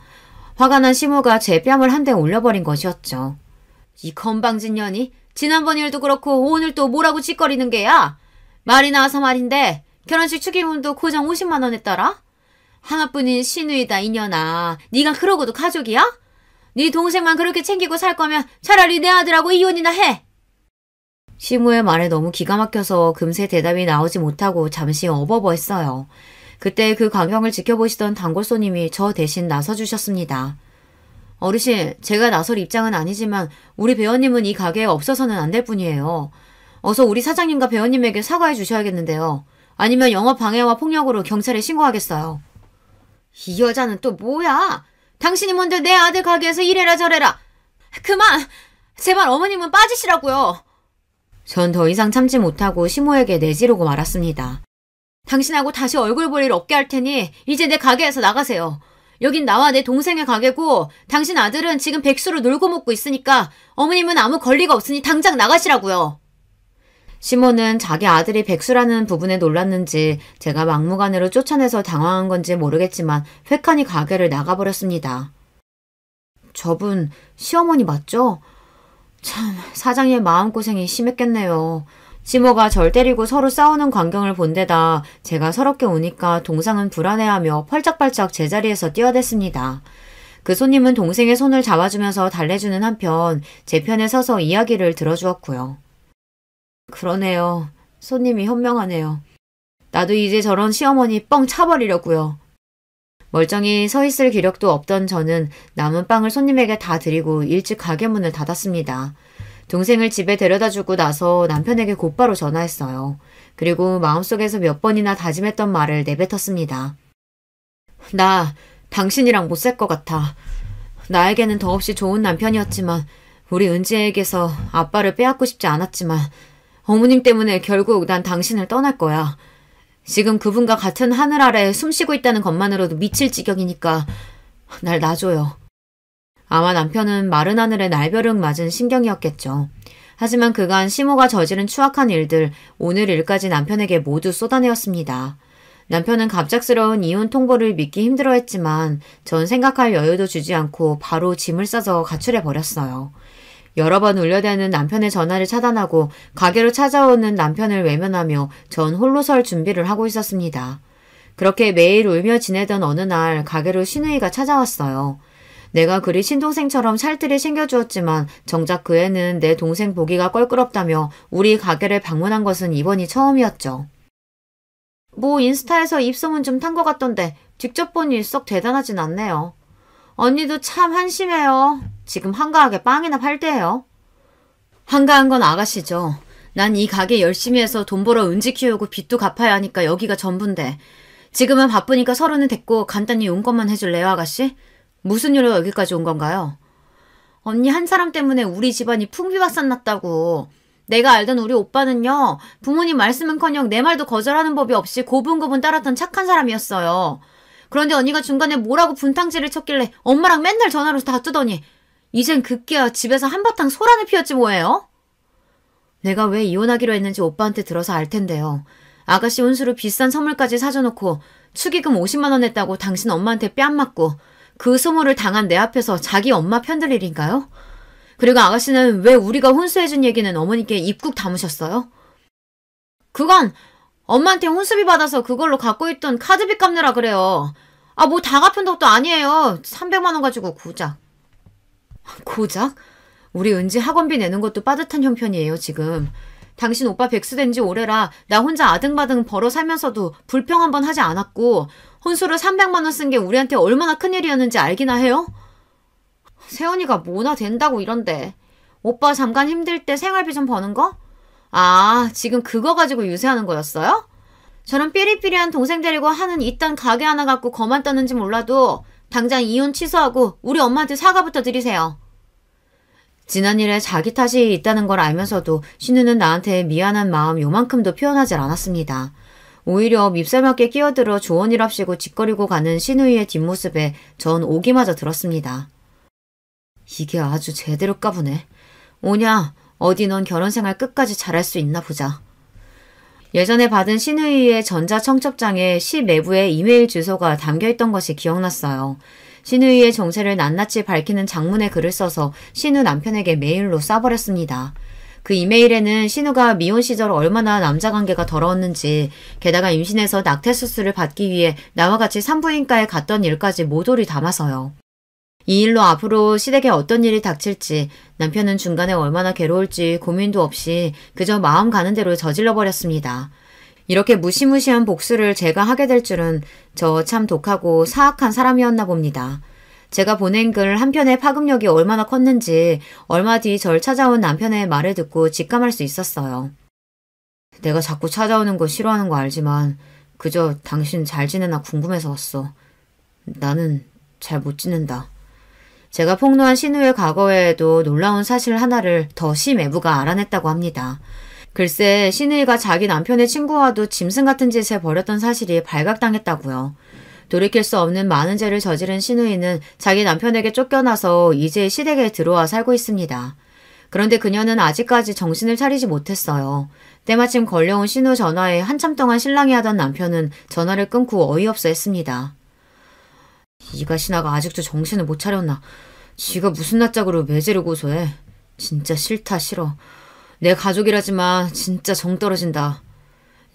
화가 난 시모가 제 뺨을 한 대 올려버린 것이었죠. 이 건방진 년이 지난번 일도 그렇고 오늘 또 뭐라고 짓거리는 게야? 말이 나와서 말인데 결혼식 축의금도 고정 50만 원 했더라? 하나뿐인 시누이다 이년아. 네가 그러고도 가족이야? 네 동생만 그렇게 챙기고 살 거면 차라리 내 아들하고 이혼이나 해. 시모의 말에 너무 기가 막혀서 금세 대답이 나오지 못하고 잠시 어버버했어요. 그때 그 광경을 지켜보시던 단골 손님이 저 대신 나서주셨습니다. 어르신, 제가 나설 입장은 아니지만 우리 배우님은 이 가게에 없어서는 안 될 분이에요. 어서 우리 사장님과 배우님에게 사과해 주셔야겠는데요. 아니면 영업 방해와 폭력으로 경찰에 신고하겠어요. 이 여자는 또 뭐야? 당신이 뭔데 내 아들 가게에서 이래라 저래라. 그만! 제발 어머님은 빠지시라고요. 전 더 이상 참지 못하고 시모에게 내지르고 말았습니다. 당신하고 다시 얼굴 볼 일 없게 할 테니 이제 내 가게에서 나가세요. 여긴 나와 내 동생의 가게고 당신 아들은 지금 백수로 놀고 먹고 있으니까 어머님은 아무 권리가 없으니 당장 나가시라고요. 시모는 자기 아들이 백수라는 부분에 놀랐는지 제가 막무가내로 쫓아내서 당황한 건지 모르겠지만 획하니 가게를 나가버렸습니다. 저분 시어머니 맞죠? 참 사장님의 마음고생이 심했겠네요. 시모가 절 때리고 서로 싸우는 광경을 본 데다 제가 서럽게 우니까 동상은 불안해하며 펄짝펄짝 제자리에서 뛰어댔습니다. 그 손님은 동생의 손을 잡아주면서 달래주는 한편 제 편에 서서 이야기를 들어주었고요. 그러네요. 손님이 현명하네요. 나도 이제 저런 시어머니 뻥 차버리려고요. 멀쩡히 서 있을 기력도 없던 저는 남은 빵을 손님에게 다 드리고 일찍 가게 문을 닫았습니다. 동생을 집에 데려다주고 나서 남편에게 곧바로 전화했어요. 그리고 마음속에서 몇 번이나 다짐했던 말을 내뱉었습니다. 나 당신이랑 못 살 것 같아. 나에게는 더없이 좋은 남편이었지만 우리 은지에게서 아빠를 빼앗고 싶지 않았지만 어머님 때문에 결국 난 당신을 떠날 거야. 지금 그분과 같은 하늘 아래 숨쉬고 있다는 것만으로도 미칠 지경이니까 날 놔줘요. 아마 남편은 마른 하늘에 날벼락 맞은 심경이었겠죠. 하지만 그간 시모가 저지른 추악한 일들, 오늘 일까지 남편에게 모두 쏟아내었습니다. 남편은 갑작스러운 이혼 통보를 믿기 힘들어했지만 전 생각할 여유도 주지 않고 바로 짐을 싸서 가출해버렸어요. 여러 번 울려대는 남편의 전화를 차단하고 가게로 찾아오는 남편을 외면하며 전 홀로 설 준비를 하고 있었습니다. 그렇게 매일 울며 지내던 어느 날 가게로 시누이가 찾아왔어요. 내가 그리 친동생처럼 살뜰히 챙겨주었지만 정작 그 애는 내 동생 보기가 껄끄럽다며 우리 가게를 방문한 것은 이번이 처음이었죠. 뭐 인스타에서 입소문 좀 탄 것 같던데 직접 보니 썩 대단하진 않네요. 언니도 참 한심해요. 지금 한가하게 빵이나 팔대요. 한가한 건 아가씨죠. 난 이 가게 열심히 해서 돈 벌어 은지 키우고 빚도 갚아야 하니까 여기가 전부인데 지금은 바쁘니까 서로는 됐고 간단히 용건만 해줄래요 아가씨? 무슨 일로 여기까지 온 건가요? 언니 한 사람 때문에 우리 집안이 풍비박산 났다고. 내가 알던 우리 오빠는요. 부모님 말씀은커녕 내 말도 거절하는 법이 없이 고분고분 따랐던 착한 사람이었어요. 그런데 언니가 중간에 뭐라고 분탕질을 쳤길래 엄마랑 맨날 전화로 다투더니 이젠 급기야 집에서 한바탕 소란을 피웠지 뭐예요? 내가 왜 이혼하기로 했는지 오빠한테 들어서 알 텐데요. 아가씨 혼수로 비싼 선물까지 사줘놓고 축의금 50만 원 냈다고 당신 엄마한테 뺨 맞고 그 소모를 당한 내 앞에서 자기 엄마 편들 일인가요? 그리고 아가씨는 왜 우리가 혼수해준 얘기는 어머니께 입국 다무셨어요? 그건 엄마한테 혼수비 받아서 그걸로 갖고 있던 카드비 갚느라 그래요. 아, 뭐 다 갚은 것도 아니에요. 300만 원 가지고 고작. 고작? 우리 은지 학원비 내는 것도 빠듯한 형편이에요, 지금. 당신 오빠 백수 된 지 오래라 나 혼자 아등바등 벌어 살면서도 불평 한 번 하지 않았고 혼수로 300만 원 쓴 게 우리한테 얼마나 큰일이었는지 알기나 해요? 세연이가 뭐나 된다고 이런데. 오빠 잠깐 힘들 때 생활비 좀 버는 거? 아, 지금 그거 가지고 유세하는 거였어요? 저런 삐리삐리한 동생 데리고 하는 이딴 가게 하나 갖고 거만 떠는지 몰라도 당장 이혼 취소하고 우리 엄마한테 사과부터 드리세요. 지난 일에 자기 탓이 있다는 걸 알면서도 신우는 나한테 미안한 마음 요만큼도 표현하지 않았습니다. 오히려 밉살맞게 끼어들어 조언이랍시고 짓거리고 가는 신우이의 뒷모습에 전 오기마저 들었습니다. 이게 아주 제대로 까부네. 오냐, 어디 넌 결혼생활 끝까지 잘할 수 있나 보자. 예전에 받은 신우이의 전자청첩장에 시 매부의 이메일 주소가 담겨있던 것이 기억났어요. 신우이의 정체를 낱낱이 밝히는 장문의 글을 써서 신우 남편에게 메일로 쏴버렸습니다. 그 이메일에는 신우가 미혼 시절 얼마나 남자관계가 더러웠는지, 게다가 임신해서 낙태수술을 받기 위해 나와 같이 산부인과에 갔던 일까지 모조리 담아서요. 이 일로 앞으로 시댁에 어떤 일이 닥칠지, 남편은 중간에 얼마나 괴로울지 고민도 없이 그저 마음 가는 대로 저질러버렸습니다. 이렇게 무시무시한 복수를 제가 하게 될 줄은 저 참 독하고 사악한 사람이었나 봅니다. 제가 보낸 글 한편의 파급력이 얼마나 컸는지 얼마 뒤 절 찾아온 남편의 말을 듣고 직감할 수 있었어요. 내가 자꾸 찾아오는 거 싫어하는 거 알지만 그저 당신 잘 지내나 궁금해서 왔어. 나는 잘 못 지낸다. 제가 폭로한 신우의 과거에도 놀라운 사실 하나를 더 시매부가 알아냈다고 합니다. 글쎄 신우이가 자기 남편의 친구와도 짐승 같은 짓을 벌였던 사실이 발각당했다고요. 돌이킬 수 없는 많은 죄를 저지른 신우이는 자기 남편에게 쫓겨나서 이제 시댁에 들어와 살고 있습니다. 그런데 그녀는 아직까지 정신을 차리지 못했어요. 때마침 걸려온 신우 전화에 한참 동안 실랑이 하던 남편은 전화를 끊고 어이없어 했습니다. 이가 신하가 아직도 정신을 못 차렸나. 지가 무슨 낯짝으로 매제를 고소해. 진짜 싫다 싫어. 내 가족이라지만 진짜 정 떨어진다.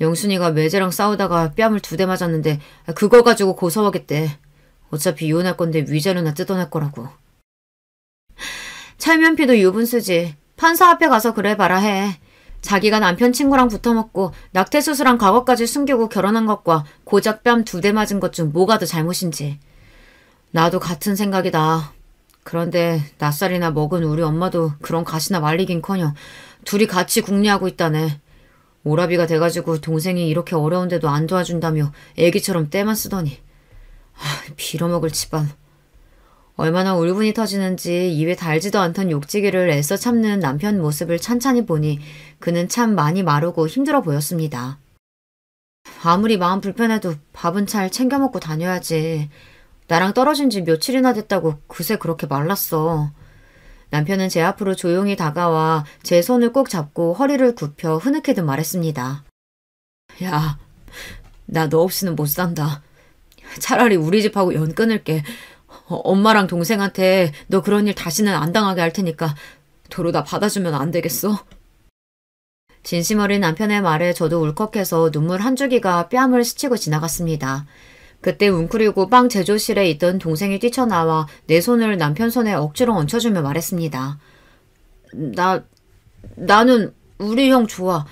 영순이가 매제랑 싸우다가 뺨을 2대 맞았는데 그거 가지고 고소하겠대. 어차피 이혼할 건데 위자료나 뜯어낼 거라고. 찰면피도 유분수지. 판사 앞에 가서 그래봐라 해. 자기가 남편 친구랑 붙어먹고 낙태수술한 과거까지 숨기고 결혼한 것과 고작 뺨 2대 맞은 것 중 뭐가 더 잘못인지. 나도 같은 생각이다. 그런데 낯살이나 먹은 우리 엄마도 그런 가시나 말리긴커녕 둘이 같이 궁리하고 있다네. 오라비가 돼가지고 동생이 이렇게 어려운데도 안 도와준다며 애기처럼 떼만 쓰더니. 빌어먹을 집안. 얼마나 울분이 터지는지 입에 달지도 않던 욕지기를 애써 참는 남편 모습을 찬찬히 보니 그는 참 많이 마르고 힘들어 보였습니다. 아무리 마음 불편해도 밥은 잘 챙겨 먹고 다녀야지. 나랑 떨어진 지 며칠이나 됐다고 그새 그렇게 말랐어. 남편은 제 앞으로 조용히 다가와 제 손을 꼭 잡고 허리를 굽혀 흐느끼듯 말했습니다. 야, 나 너 없이는 못 산다. 차라리 우리 집하고 연 끊을게. 엄마랑 동생한테 너 그런 일 다시는 안 당하게 할 테니까 도로 다 받아주면 안 되겠어? 진심 어린 남편의 말에 저도 울컥해서 눈물 한 줄기가 뺨을 스치고 지나갔습니다. 그때 웅크리고 빵 제조실에 있던 동생이 뛰쳐나와 내 손을 남편 손에 억지로 얹혀주며 말했습니다. 나는 우리 형 좋아.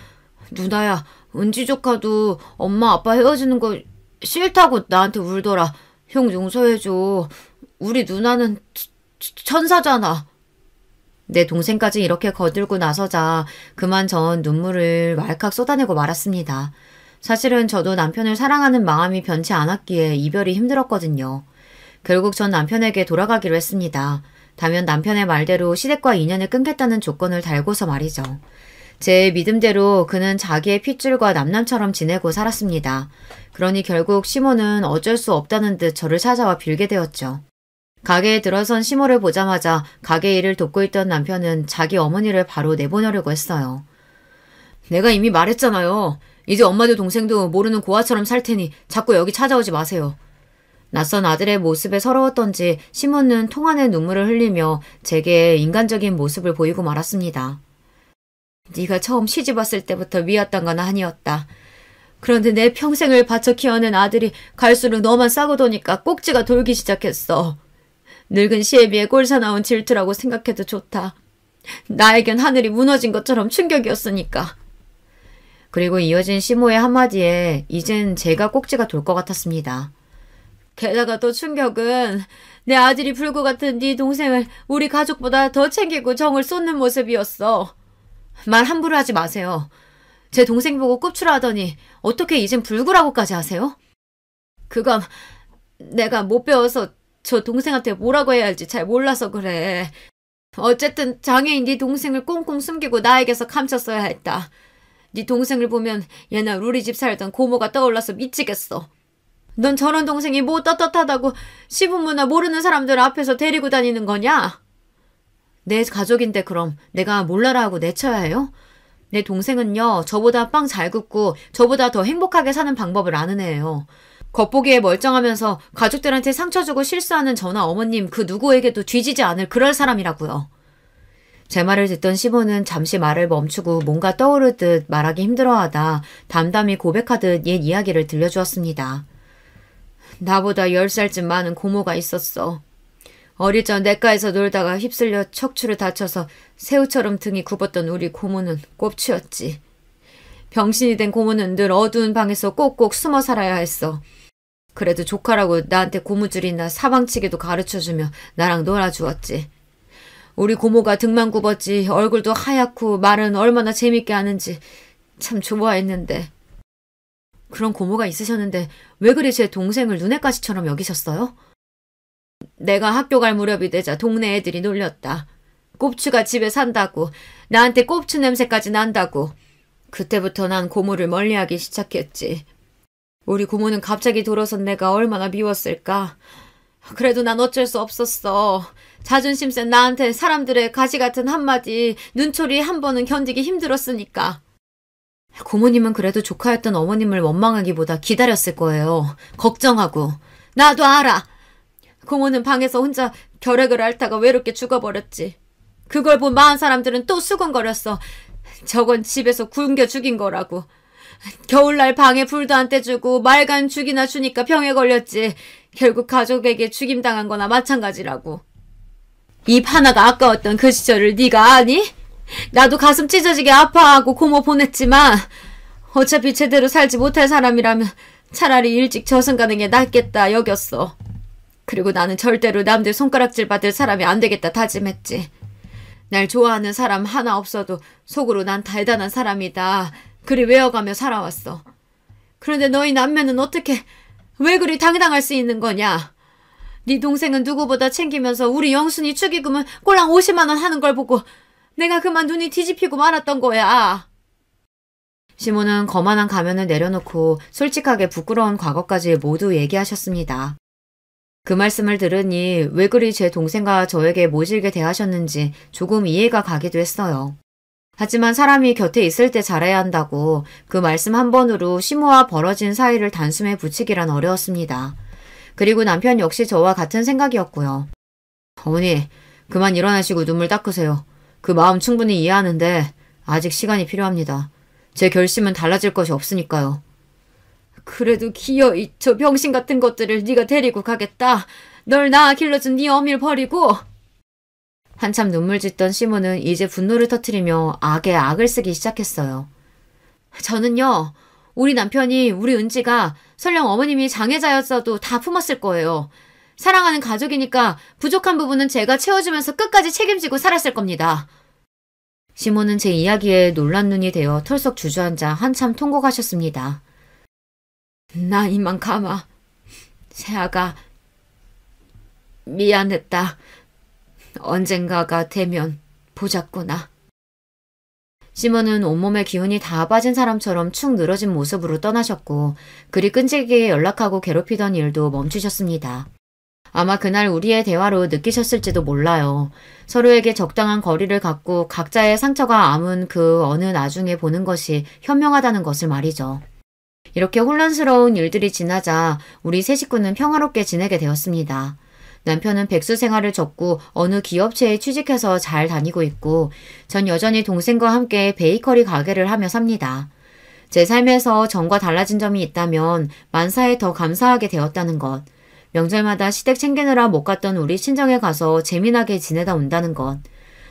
누나야, 은지 조카도 엄마 아빠 헤어지는 거 싫다고 나한테 울더라. 형 용서해줘. 우리 누나는 천사잖아. 내 동생까지 이렇게 거들고 나서자 그만 전 눈물을 왈칵 쏟아내고 말았습니다. 사실은 저도 남편을 사랑하는 마음이 변치 않았기에 이별이 힘들었거든요. 결국 전 남편에게 돌아가기로 했습니다. 다만 남편의 말대로 시댁과 인연을 끊겠다는 조건을 달고서 말이죠. 제 믿음대로 그는 자기의 핏줄과 남남처럼 지내고 살았습니다. 그러니 결국 시모는 어쩔 수 없다는 듯 저를 찾아와 빌게 되었죠. 가게에 들어선 시모를 보자마자 가게 일을 돕고 있던 남편은 자기 어머니를 바로 내보내려고 했어요. 내가 이미 말했잖아요. 이제 엄마도 동생도 모르는 고아처럼 살 테니 자꾸 여기 찾아오지 마세요. 낯선 아들의 모습에 서러웠던지 시몬은 통 안에 눈물을 흘리며 제게 인간적인 모습을 보이고 말았습니다. 네가 처음 시집 왔을 때부터 미웠던 건 아니었다. 그런데 내 평생을 바쳐 키워낸 아들이 갈수록 너만 싸고 도니까 꼭지가 돌기 시작했어. 늙은 시애비의 꼴사나운 질투라고 생각해도 좋다. 나에겐 하늘이 무너진 것처럼 충격이었으니까. 그리고 이어진 시모의 한마디에 이젠 제가 꼭지가 돌 것 같았습니다. 게다가 또 충격은 내 아들이 불구 같은 네 동생을 우리 가족보다 더 챙기고 정을 쏟는 모습이었어. 말 함부로 하지 마세요. 제 동생 보고 꼽추라하더니 어떻게 이젠 불구라고까지 하세요? 그건 내가 못 배워서 저 동생한테 뭐라고 해야 할지 잘 몰라서 그래. 어쨌든 장애인 네 동생을 꽁꽁 숨기고 나에게서 감췄어야 했다. 네 동생을 보면 옛날 우리 집 살던 고모가 떠올라서 미치겠어. 넌 저런 동생이 뭐 떳떳하다고 시부모나 모르는 사람들 앞에서 데리고 다니는 거냐? 내 가족인데 그럼 내가 몰라라 하고 내쳐야 해요? 내 동생은요, 저보다 빵 잘 굽고 저보다 더 행복하게 사는 방법을 아는 애예요. 겉보기에 멀쩡하면서 가족들한테 상처 주고 실수하는 저나 어머님 그 누구에게도 뒤지지 않을 그럴 사람이라고요. 제 말을 듣던 시모는 잠시 말을 멈추고 뭔가 떠오르듯 말하기 힘들어하다 담담히 고백하듯 옛 이야기를 들려주었습니다. 나보다 10살쯤 많은 고모가 있었어. 어릴 적 냇가에서 놀다가 휩쓸려 척추를 다쳐서 새우처럼 등이 굽었던 우리 고모는 꼽치였지. 병신이 된 고모는 늘 어두운 방에서 꼭꼭 숨어 살아야 했어. 그래도 조카라고 나한테 고무줄이나 사방치기도 가르쳐주며 나랑 놀아주었지. 우리 고모가 등만 굽었지 얼굴도 하얗고 말은 얼마나 재밌게 하는지 참 좋아했는데. 그런 고모가 있으셨는데 왜 그리 제 동생을 눈엣 가시처럼 여기셨어요? 내가 학교 갈 무렵이 되자 동네 애들이 놀렸다. 꼽추가 집에 산다고, 나한테 꼽추 냄새까지 난다고. 그때부터 난 고모를 멀리하기 시작했지. 우리 고모는 갑자기 돌아선 내가 얼마나 미웠을까. 그래도 난 어쩔 수 없었어. 자존심 센 나한테 사람들의 가시 같은 한마디, 눈초리 한 번은 견디기 힘들었으니까. 고모님은 그래도 조카였던 어머님을 원망하기보다 기다렸을 거예요. 걱정하고. 나도 알아. 고모는 방에서 혼자 결핵을 앓다가 외롭게 죽어버렸지. 그걸 본 마흔 사람들은 또 수군거렸어. 저건 집에서 굶겨 죽인 거라고. 겨울날 방에 불도 안 떼주고 말간 죽이나 주니까 병에 걸렸지. 결국 가족에게 죽임당한 거나 마찬가지라고. 입 하나가 아까웠던 그 시절을 네가 아니? 나도 가슴 찢어지게 아파하고 고모 보냈지만 어차피 제대로 살지 못할 사람이라면 차라리 일찍 저승가는 게 낫겠다 여겼어. 그리고 나는 절대로 남들 손가락질 받을 사람이 안 되겠다 다짐했지. 날 좋아하는 사람 하나 없어도 속으로 난 대단한 사람이다. 그리 외워가며 살아왔어. 그런데 너희 남매는 어떻게 왜 그리 당당할 수 있는 거냐? 네 동생은 누구보다 챙기면서 우리 영순이 축의금은 꼴랑 50만 원 하는 걸 보고 내가 그만 눈이 뒤집히고 말았던 거야. 시모는 거만한 가면을 내려놓고 솔직하게 부끄러운 과거까지 모두 얘기하셨습니다. 그 말씀을 들으니 왜 그리 제 동생과 저에게 모질게 대하셨는지 조금 이해가 가기도 했어요. 하지만 사람이 곁에 있을 때 잘해야 한다고 그 말씀 한 번으로 시모와 벌어진 사이를 단숨에 붙이기란 어려웠습니다. 그리고 남편 역시 저와 같은 생각이었고요. 어머니, 그만 일어나시고 눈물 닦으세요. 그 마음 충분히 이해하는데 아직 시간이 필요합니다. 제 결심은 달라질 것이 없으니까요. 그래도 기어이 저 병신 같은 것들을 네가 데리고 가겠다. 널 낳아 길러준 네 어미를 버리고. 한참 눈물 짓던 시모는 이제 분노를 터뜨리며 악에 악을 쓰기 시작했어요. 저는요. 우리 남편이 우리 은지가 설령 어머님이 장애자였어도 다 품었을 거예요. 사랑하는 가족이니까 부족한 부분은 제가 채워주면서 끝까지 책임지고 살았을 겁니다. 시모는 제 이야기에 놀란 눈이 되어 털썩 주저앉아 한참 통곡하셨습니다. 나 이만 가마. 새아가 미안했다. 언젠가가 되면 보자꾸나. 시몬은 온몸에 기운이 다 빠진 사람처럼 축 늘어진 모습으로 떠나셨고 그리 끈질기게 연락하고 괴롭히던 일도 멈추셨습니다. 아마 그날 우리의 대화로 느끼셨을지도 몰라요. 서로에게 적당한 거리를 갖고 각자의 상처가 아문 그 어느 나중에 보는 것이 현명하다는 것을 말이죠. 이렇게 혼란스러운 일들이 지나자 우리 세 식구는 평화롭게 지내게 되었습니다. 남편은 백수 생활을 접고 어느 기업체에 취직해서 잘 다니고 있고 전 여전히 동생과 함께 베이커리 가게를 하며 삽니다. 제 삶에서 전과 달라진 점이 있다면 만사에 더 감사하게 되었다는 것, 명절마다 시댁 챙기느라 못 갔던 우리 친정에 가서 재미나게 지내다 온다는 것,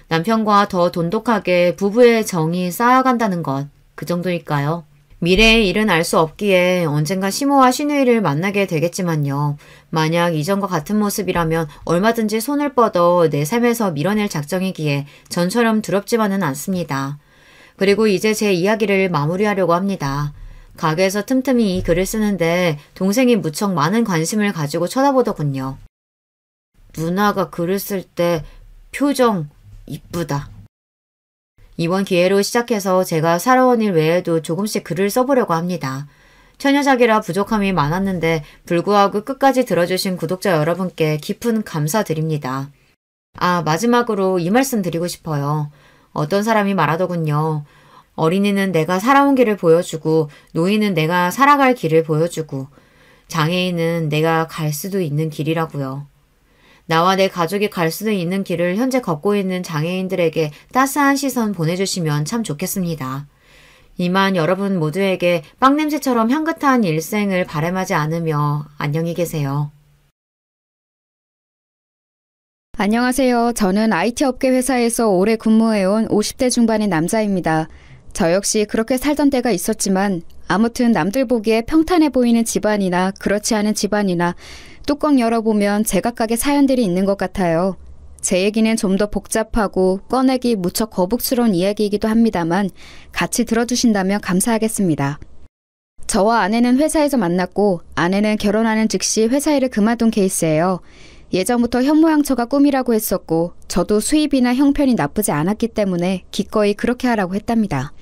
남편과 더 돈독하게 부부의 정이 쌓아간다는 것, 그 정도일까요? 미래의 일은 알 수 없기에 언젠가 시모와 시누이를 만나게 되겠지만요. 만약 이전과 같은 모습이라면 얼마든지 손을 뻗어 내 삶에서 밀어낼 작정이기에 전처럼 두렵지만은 않습니다. 그리고 이제 제 이야기를 마무리하려고 합니다. 가게에서 틈틈이 이 글을 쓰는데 동생이 무척 많은 관심을 가지고 쳐다보더군요. 누나가 글을 쓸 때 표정 이쁘다. 이번 기회로 시작해서 제가 살아온 일 외에도 조금씩 글을 써보려고 합니다. 처녀작이라 부족함이 많았는데 불구하고 끝까지 들어주신 구독자 여러분께 깊은 감사드립니다. 아, 마지막으로 이 말씀 드리고 싶어요. 어떤 사람이 말하더군요. 어린이는 내가 살아온 길을 보여주고 노인은 내가 살아갈 길을 보여주고 장애인은 내가 갈 수도 있는 길이라고요. 나와 내 가족이 갈 수도 있는 길을 현재 걷고 있는 장애인들에게 따스한 시선 보내주시면 참 좋겠습니다. 이만 여러분 모두에게 빵냄새처럼 향긋한 일생을 바람하지 않으며 안녕히 계세요. 안녕하세요. 저는 IT 업계 회사에서 오래 근무해온 50대 중반의 남자입니다. 저 역시 그렇게 살던 때가 있었지만 아무튼 남들 보기에 평탄해 보이는 집안이나 그렇지 않은 집안이나 뚜껑 열어보면 제각각의 사연들이 있는 것 같아요. 제 얘기는 좀 더 복잡하고 꺼내기 무척 거북스러운 이야기이기도 합니다만 같이 들어주신다면 감사하겠습니다. 저와 아내는 회사에서 만났고 아내는 결혼하는 즉시 회사 일을 그만둔 케이스예요. 예전부터 현모양처가 꿈이라고 했었고 저도 수입이나 형편이 나쁘지 않았기 때문에 기꺼이 그렇게 하라고 했답니다.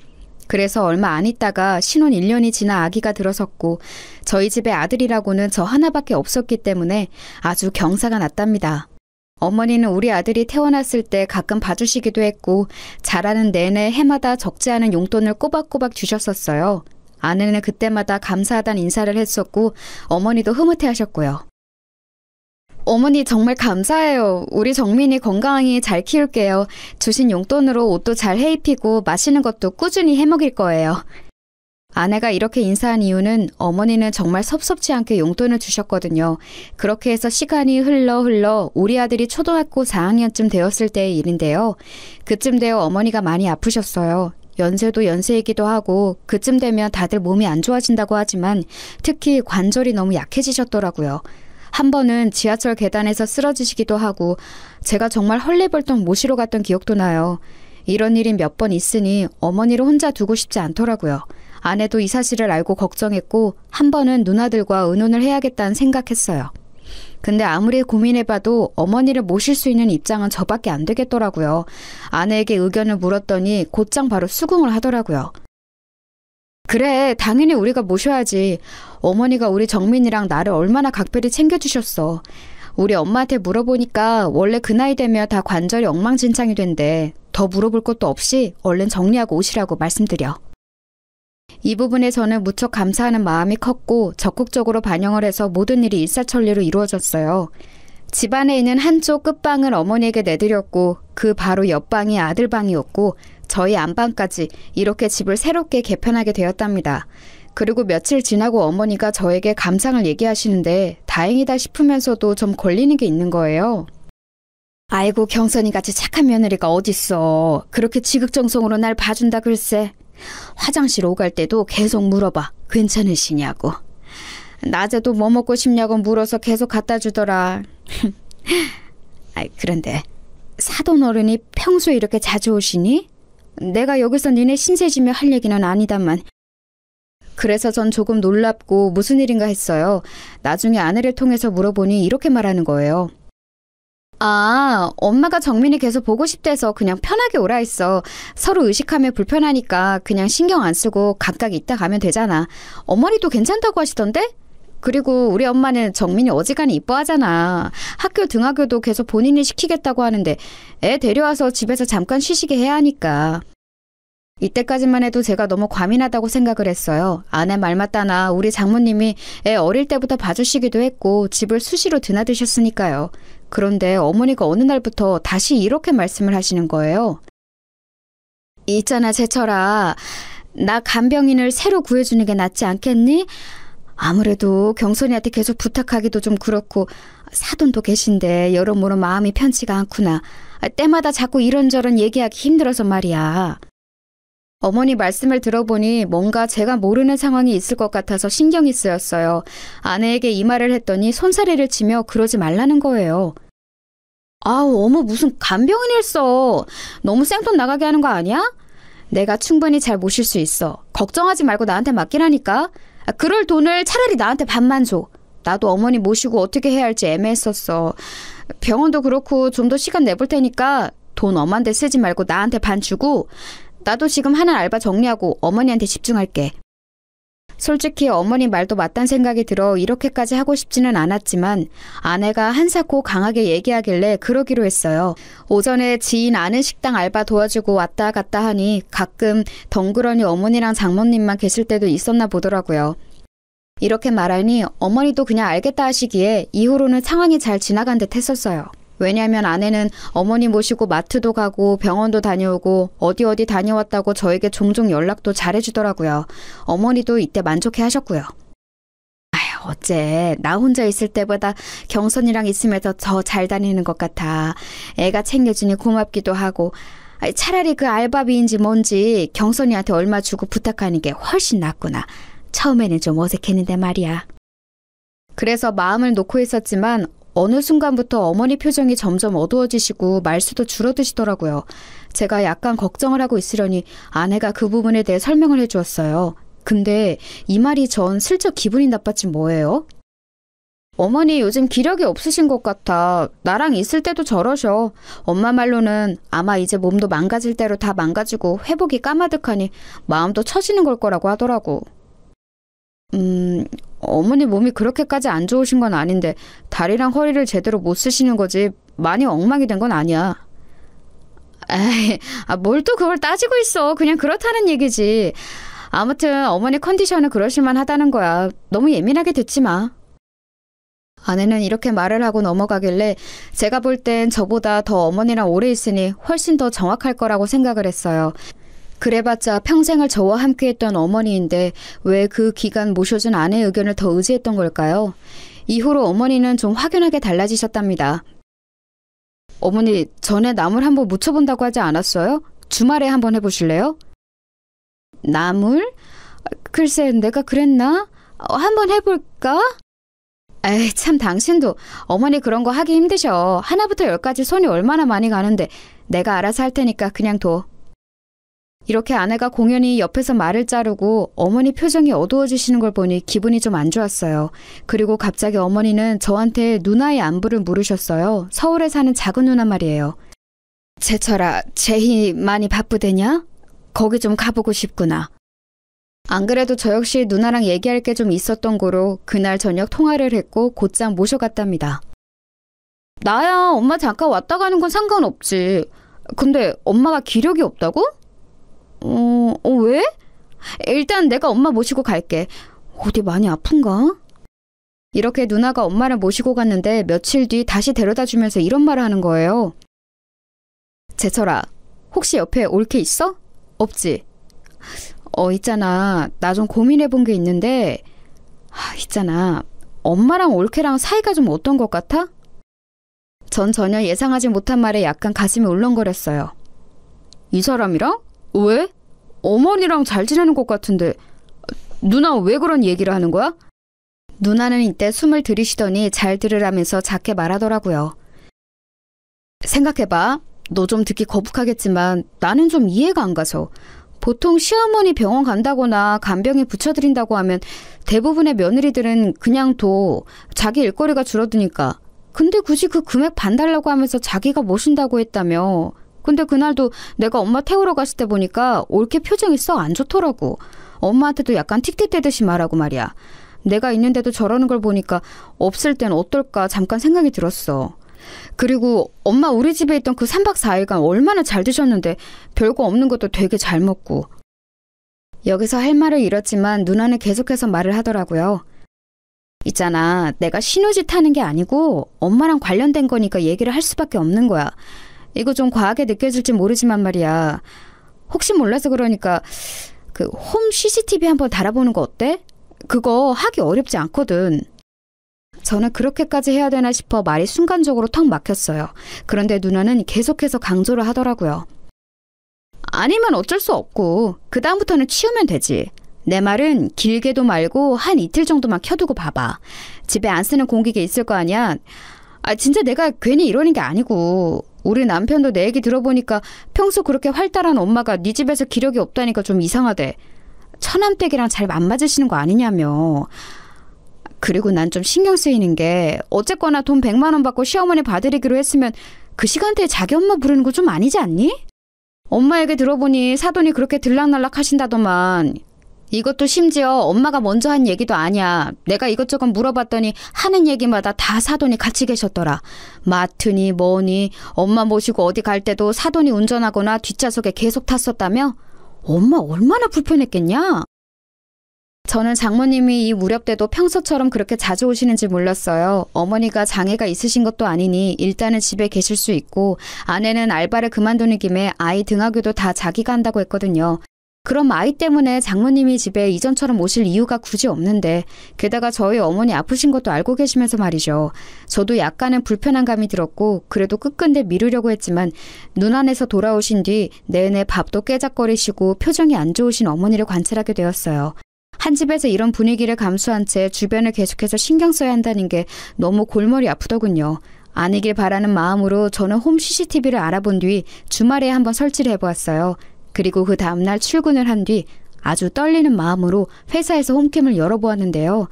그래서 얼마 안 있다가 신혼 1년이 지나 아기가 들어섰고 저희 집에 아들이라고는 저 하나밖에 없었기 때문에 아주 경사가 났답니다. 어머니는 우리 아들이 태어났을 때 가끔 봐주시기도 했고 자라는 내내 해마다 적지 않은 용돈을 꼬박꼬박 주셨었어요. 아내는 그때마다 감사하다는 인사를 했었고 어머니도 흐뭇해하셨고요. 어머니 정말 감사해요. 우리 정민이 건강히 잘 키울게요. 주신 용돈으로 옷도 잘 해입히고 맛있는 것도 꾸준히 해먹일 거예요. 아내가 이렇게 인사한 이유는 어머니는 정말 섭섭지 않게 용돈을 주셨거든요. 그렇게 해서 시간이 흘러 우리 아들이 초등학교 4학년쯤 되었을 때의 일인데요. 그쯤 되어 어머니가 많이 아프셨어요. 연세도 연세이기도 하고 그쯤 되면 다들 몸이 안 좋아진다고 하지만 특히 관절이 너무 약해지셨더라고요. 한 번은 지하철 계단에서 쓰러지시기도 하고 제가 정말 헐레벌떡 모시러 갔던 기억도 나요. 이런 일이 몇 번 있으니 어머니를 혼자 두고 싶지 않더라고요. 아내도 이 사실을 알고 걱정했고 한 번은 누나들과 의논을 해야겠다는 생각했어요. 근데 아무리 고민해봐도 어머니를 모실 수 있는 입장은 저밖에 안 되겠더라고요. 아내에게 의견을 물었더니 곧장 바로 수긍을 하더라고요. 그래, 당연히 우리가 모셔야지. 어머니가 우리 정민이랑 나를 얼마나 각별히 챙겨주셨어. 우리 엄마한테 물어보니까 원래 그 나이 되면 다 관절이 엉망진창이 된대. 더 물어볼 것도 없이 얼른 정리하고 오시라고 말씀드려. 이 부분에 저는 무척 감사하는 마음이 컸고 적극적으로 반영을 해서 모든 일이 일사천리로 이루어졌어요. 집안에 있는 한쪽 끝방을 어머니에게 내드렸고 그 바로 옆방이 아들방이었고 저희 안방까지 이렇게 집을 새롭게 개편하게 되었답니다. 그리고 며칠 지나고 어머니가 저에게 감상을 얘기하시는데 다행이다 싶으면서도 좀 걸리는 게 있는 거예요. 아이고 경선이같이 착한 며느리가 어딨어. 그렇게 지극정성으로 날 봐준다 글쎄. 화장실 오갈 때도 계속 물어봐. 괜찮으시냐고. 낮에도 뭐 먹고 싶냐고 물어서 계속 갖다 주더라. 그런데 사돈 어른이 평소에 이렇게 자주 오시니? 내가 여기서 니네 신세지며 할 얘기는 아니다만. 그래서 전 조금 놀랍고 무슨 일인가 했어요. 나중에 아내를 통해서 물어보니 이렇게 말하는 거예요. 아, 엄마가 정민이 계속 보고 싶대서 그냥 편하게 오라 했어. 서로 의식하면 불편하니까 그냥 신경 안 쓰고 각각 있다 가면 되잖아. 어머니도 괜찮다고 하시던데? 그리고 우리 엄마는 정민이 어지간히 이뻐하잖아. 학교 등하교도 계속 본인이 시키겠다고 하는데 애 데려와서 집에서 잠깐 쉬시게 해야 하니까. 이때까지만 해도 제가 너무 과민하다고 생각을 했어요. 아내 말 맞다나 우리 장모님이 애 어릴 때부터 봐주시기도 했고 집을 수시로 드나드셨으니까요. 그런데 어머니가 어느 날부터 다시 이렇게 말씀을 하시는 거예요. 있잖아 제철아, 나 간병인을 새로 구해주는 게 낫지 않겠니? 아무래도 경선이한테 계속 부탁하기도 좀 그렇고 사돈도 계신데 여러모로 마음이 편치가 않구나. 때마다 자꾸 이런저런 얘기하기 힘들어서 말이야. 어머니 말씀을 들어보니 뭔가 제가 모르는 상황이 있을 것 같아서 신경이 쓰였어요. 아내에게 이 말을 했더니 손사래를 치며 그러지 말라는 거예요. 아우 어머 무슨 간병인을 써. 너무 생돈 나가게 하는 거 아니야? 내가 충분히 잘 모실 수 있어. 걱정하지 말고 나한테 맡기라니까. 그럴 돈을 차라리 나한테 반만 줘. 나도 어머니 모시고 어떻게 해야 할지 애매했었어. 병원도 그렇고 좀 더 시간 내볼 테니까 돈 엄한데 쓰지 말고 나한테 반 주고 나도 지금 하는 알바 정리하고 어머니한테 집중할게. 솔직히 어머니 말도 맞단 생각이 들어 이렇게까지 하고 싶지는 않았지만 아내가 한사코 강하게 얘기하길래 그러기로 했어요. 오전에 지인 아는 식당 알바 도와주고 왔다 갔다 하니 가끔 덩그러니 어머니랑 장모님만 계실 때도 있었나 보더라고요. 이렇게 말하니 어머니도 그냥 알겠다 하시기에 이후로는 상황이 잘 지나간 듯 했었어요. 왜냐하면 아내는 어머니 모시고 마트도 가고 병원도 다녀오고 어디 다녀왔다고 저에게 종종 연락도 잘해주더라고요. 어머니도 이때 만족해 하셨고요. 아휴, 어째 나 혼자 있을 때보다 경선이랑 있으면 더 잘 다니는 것 같아. 애가 챙겨주니 고맙기도 하고. 차라리 그 알바비인지 뭔지 경선이한테 얼마 주고 부탁하는 게 훨씬 낫구나. 처음에는 좀 어색했는데 말이야. 그래서 마음을 놓고 있었지만 어느 순간부터 어머니 표정이 점점 어두워지시고 말수도 줄어드시더라고요. 제가 약간 걱정을 하고 있으려니 아내가 그 부분에 대해 설명을 해주었어요. 근데 이 말이 전 슬쩍 기분이 나빴지 뭐예요? 어머니 요즘 기력이 없으신 것 같아. 나랑 있을 때도 저러셔. 엄마 말로는 아마 이제 몸도 망가질 대로 다 망가지고 회복이 까마득하니 마음도 처지는 걸 거라고 하더라고. 어머니 몸이 그렇게까지 안 좋으신 건 아닌데 다리랑 허리를 제대로 못 쓰시는 거지 많이 엉망이 된 건 아니야. 에이, 뭘 또 그걸 따지고 있어. 그냥 그렇다는 얘기지. 아무튼 어머니 컨디션은 그러실만 하다는 거야. 너무 예민하게 듣지 마. 아내는 이렇게 말을 하고 넘어가길래 제가 볼 땐 저보다 더 어머니랑 오래 있으니 훨씬 더 정확할 거라고 생각을 했어요. 그래봤자 평생을 저와 함께했던 어머니인데 왜 그 기간 모셔준 아내의 의견을 더 의지했던 걸까요? 이후로 어머니는 좀 확연하게 달라지셨답니다. 어머니, 전에 나물 한번 무쳐본다고 하지 않았어요? 주말에 한번 해보실래요? 나물? 글쎄, 내가 그랬나? 한번 해볼까? 에이, 참 당신도 어머니 그런 거 하기 힘드셔. 하나부터 열까지 손이 얼마나 많이 가는데 내가 알아서 할 테니까 그냥 둬. 이렇게 아내가 공연히 옆에서 말을 자르고 어머니 표정이 어두워지시는 걸 보니 기분이 좀 안 좋았어요. 그리고 갑자기 어머니는 저한테 누나의 안부를 물으셨어요. 서울에 사는 작은 누나 말이에요. 제철아, 제희 많이 바쁘대냐? 거기 좀 가보고 싶구나. 안 그래도 저 역시 누나랑 얘기할 게 좀 있었던 거로 그날 저녁 통화를 했고 곧장 모셔갔답니다. 나야 엄마 잠깐 왔다 가는 건 상관없지. 근데 엄마가 기력이 없다고? 왜? 일단 내가 엄마 모시고 갈게. 어디 많이 아픈가? 이렇게 누나가 엄마를 모시고 갔는데 며칠 뒤 다시 데려다 주면서 이런 말을 하는 거예요. 제철아, 혹시 옆에 올케 있어? 없지? 있잖아. 나 좀 고민해 본 게 있는데 있잖아. 엄마랑 올케랑 사이가 좀 어떤 것 같아? 전 전혀 예상하지 못한 말에 약간 가슴이 울렁거렸어요. 이 사람이랑? 왜? 어머니랑 잘 지내는 것 같은데 누나 왜 그런 얘기를 하는 거야? 누나는 이때 숨을 들이쉬더니 잘 들으라면서 작게 말하더라고요. 생각해봐. 너 좀 듣기 거북하겠지만 나는 좀 이해가 안 가서. 보통 시어머니 병원 간다거나 간병인 붙여드린다고 하면 대부분의 며느리들은 그냥 둬. 자기 일거리가 줄어드니까. 근데 굳이 그 금액 반 달라고 하면서 자기가 모신다고 했다며. 근데 그날도 내가 엄마 태우러 갔을 때 보니까 올케 표정이 썩 안 좋더라고. 엄마한테도 약간 틱틱대듯이 말하고 말이야. 내가 있는데도 저러는 걸 보니까 없을 땐 어떨까 잠깐 생각이 들었어. 그리고 엄마 우리 집에 있던 그 3박 4일간 얼마나 잘 드셨는데 별거 없는 것도 되게 잘 먹고. 여기서 할 말을 잃었지만 누나는 계속해서 말을 하더라고요. 있잖아, 내가 신우짓 하는 게 아니고 엄마랑 관련된 거니까 얘기를 할 수밖에 없는 거야. 이거 좀 과하게 느껴질지 모르지만 말이야. 혹시 몰라서 그러니까 그 홈 CCTV 한번 달아보는 거 어때? 그거 하기 어렵지 않거든. 저는 그렇게까지 해야 되나 싶어 말이 순간적으로 턱 막혔어요. 그런데 누나는 계속해서 강조를 하더라고요. 아니면 어쩔 수 없고 그 다음부터는 치우면 되지. 내 말은 길게도 말고 한 이틀 정도만 켜두고 봐봐. 집에 안 쓰는 공기계 있을 거 아니야. 진짜 내가 괜히 이러는 게 아니고 우리 남편도 내 얘기 들어보니까 평소 그렇게 활달한 엄마가 네 집에서 기력이 없다니까 좀 이상하대. 처남댁이랑 잘 안 맞으시는 거 아니냐며. 그리고 난 좀 신경 쓰이는 게 어쨌거나 돈 100만 원 받고 시어머니 봐드리기로 했으면 그 시간대에 자기 엄마 부르는 거 좀 아니지 않니? 엄마 얘기 들어보니 사돈이 그렇게 들락날락 하신다더만. 이것도 심지어 엄마가 먼저 한 얘기도 아니야. 내가 이것저것 물어봤더니 하는 얘기마다 다 사돈이 같이 계셨더라. 마트니 뭐니 엄마 모시고 어디 갈 때도 사돈이 운전하거나 뒷좌석에 계속 탔었다며? 엄마 얼마나 불편했겠냐? 저는 장모님이 이 무렵 때도 평소처럼 그렇게 자주 오시는지 몰랐어요. 어머니가 장애가 있으신 것도 아니니 일단은 집에 계실 수 있고 아내는 알바를 그만두는 김에 아이 등하교도 다 자기가 한다고 했거든요. 그럼 아이 때문에 장모님이 집에 이전처럼 오실 이유가 굳이 없는데 게다가 저희 어머니 아프신 것도 알고 계시면서 말이죠. 저도 약간은 불편한 감이 들었고 그래도 끝끝내 미루려고 했지만 눈 안에서 돌아오신 뒤 내내 밥도 깨작거리시고 표정이 안 좋으신 어머니를 관찰하게 되었어요. 한 집에서 이런 분위기를 감수한 채 주변을 계속해서 신경 써야 한다는 게 너무 골머리 아프더군요. 아니길 바라는 마음으로 저는 홈 CCTV를 알아본 뒤 주말에 한번 설치를 해보았어요. 그리고 그 다음날 출근을 한 뒤 아주 떨리는 마음으로 회사에서 홈캠을 열어보았는데요.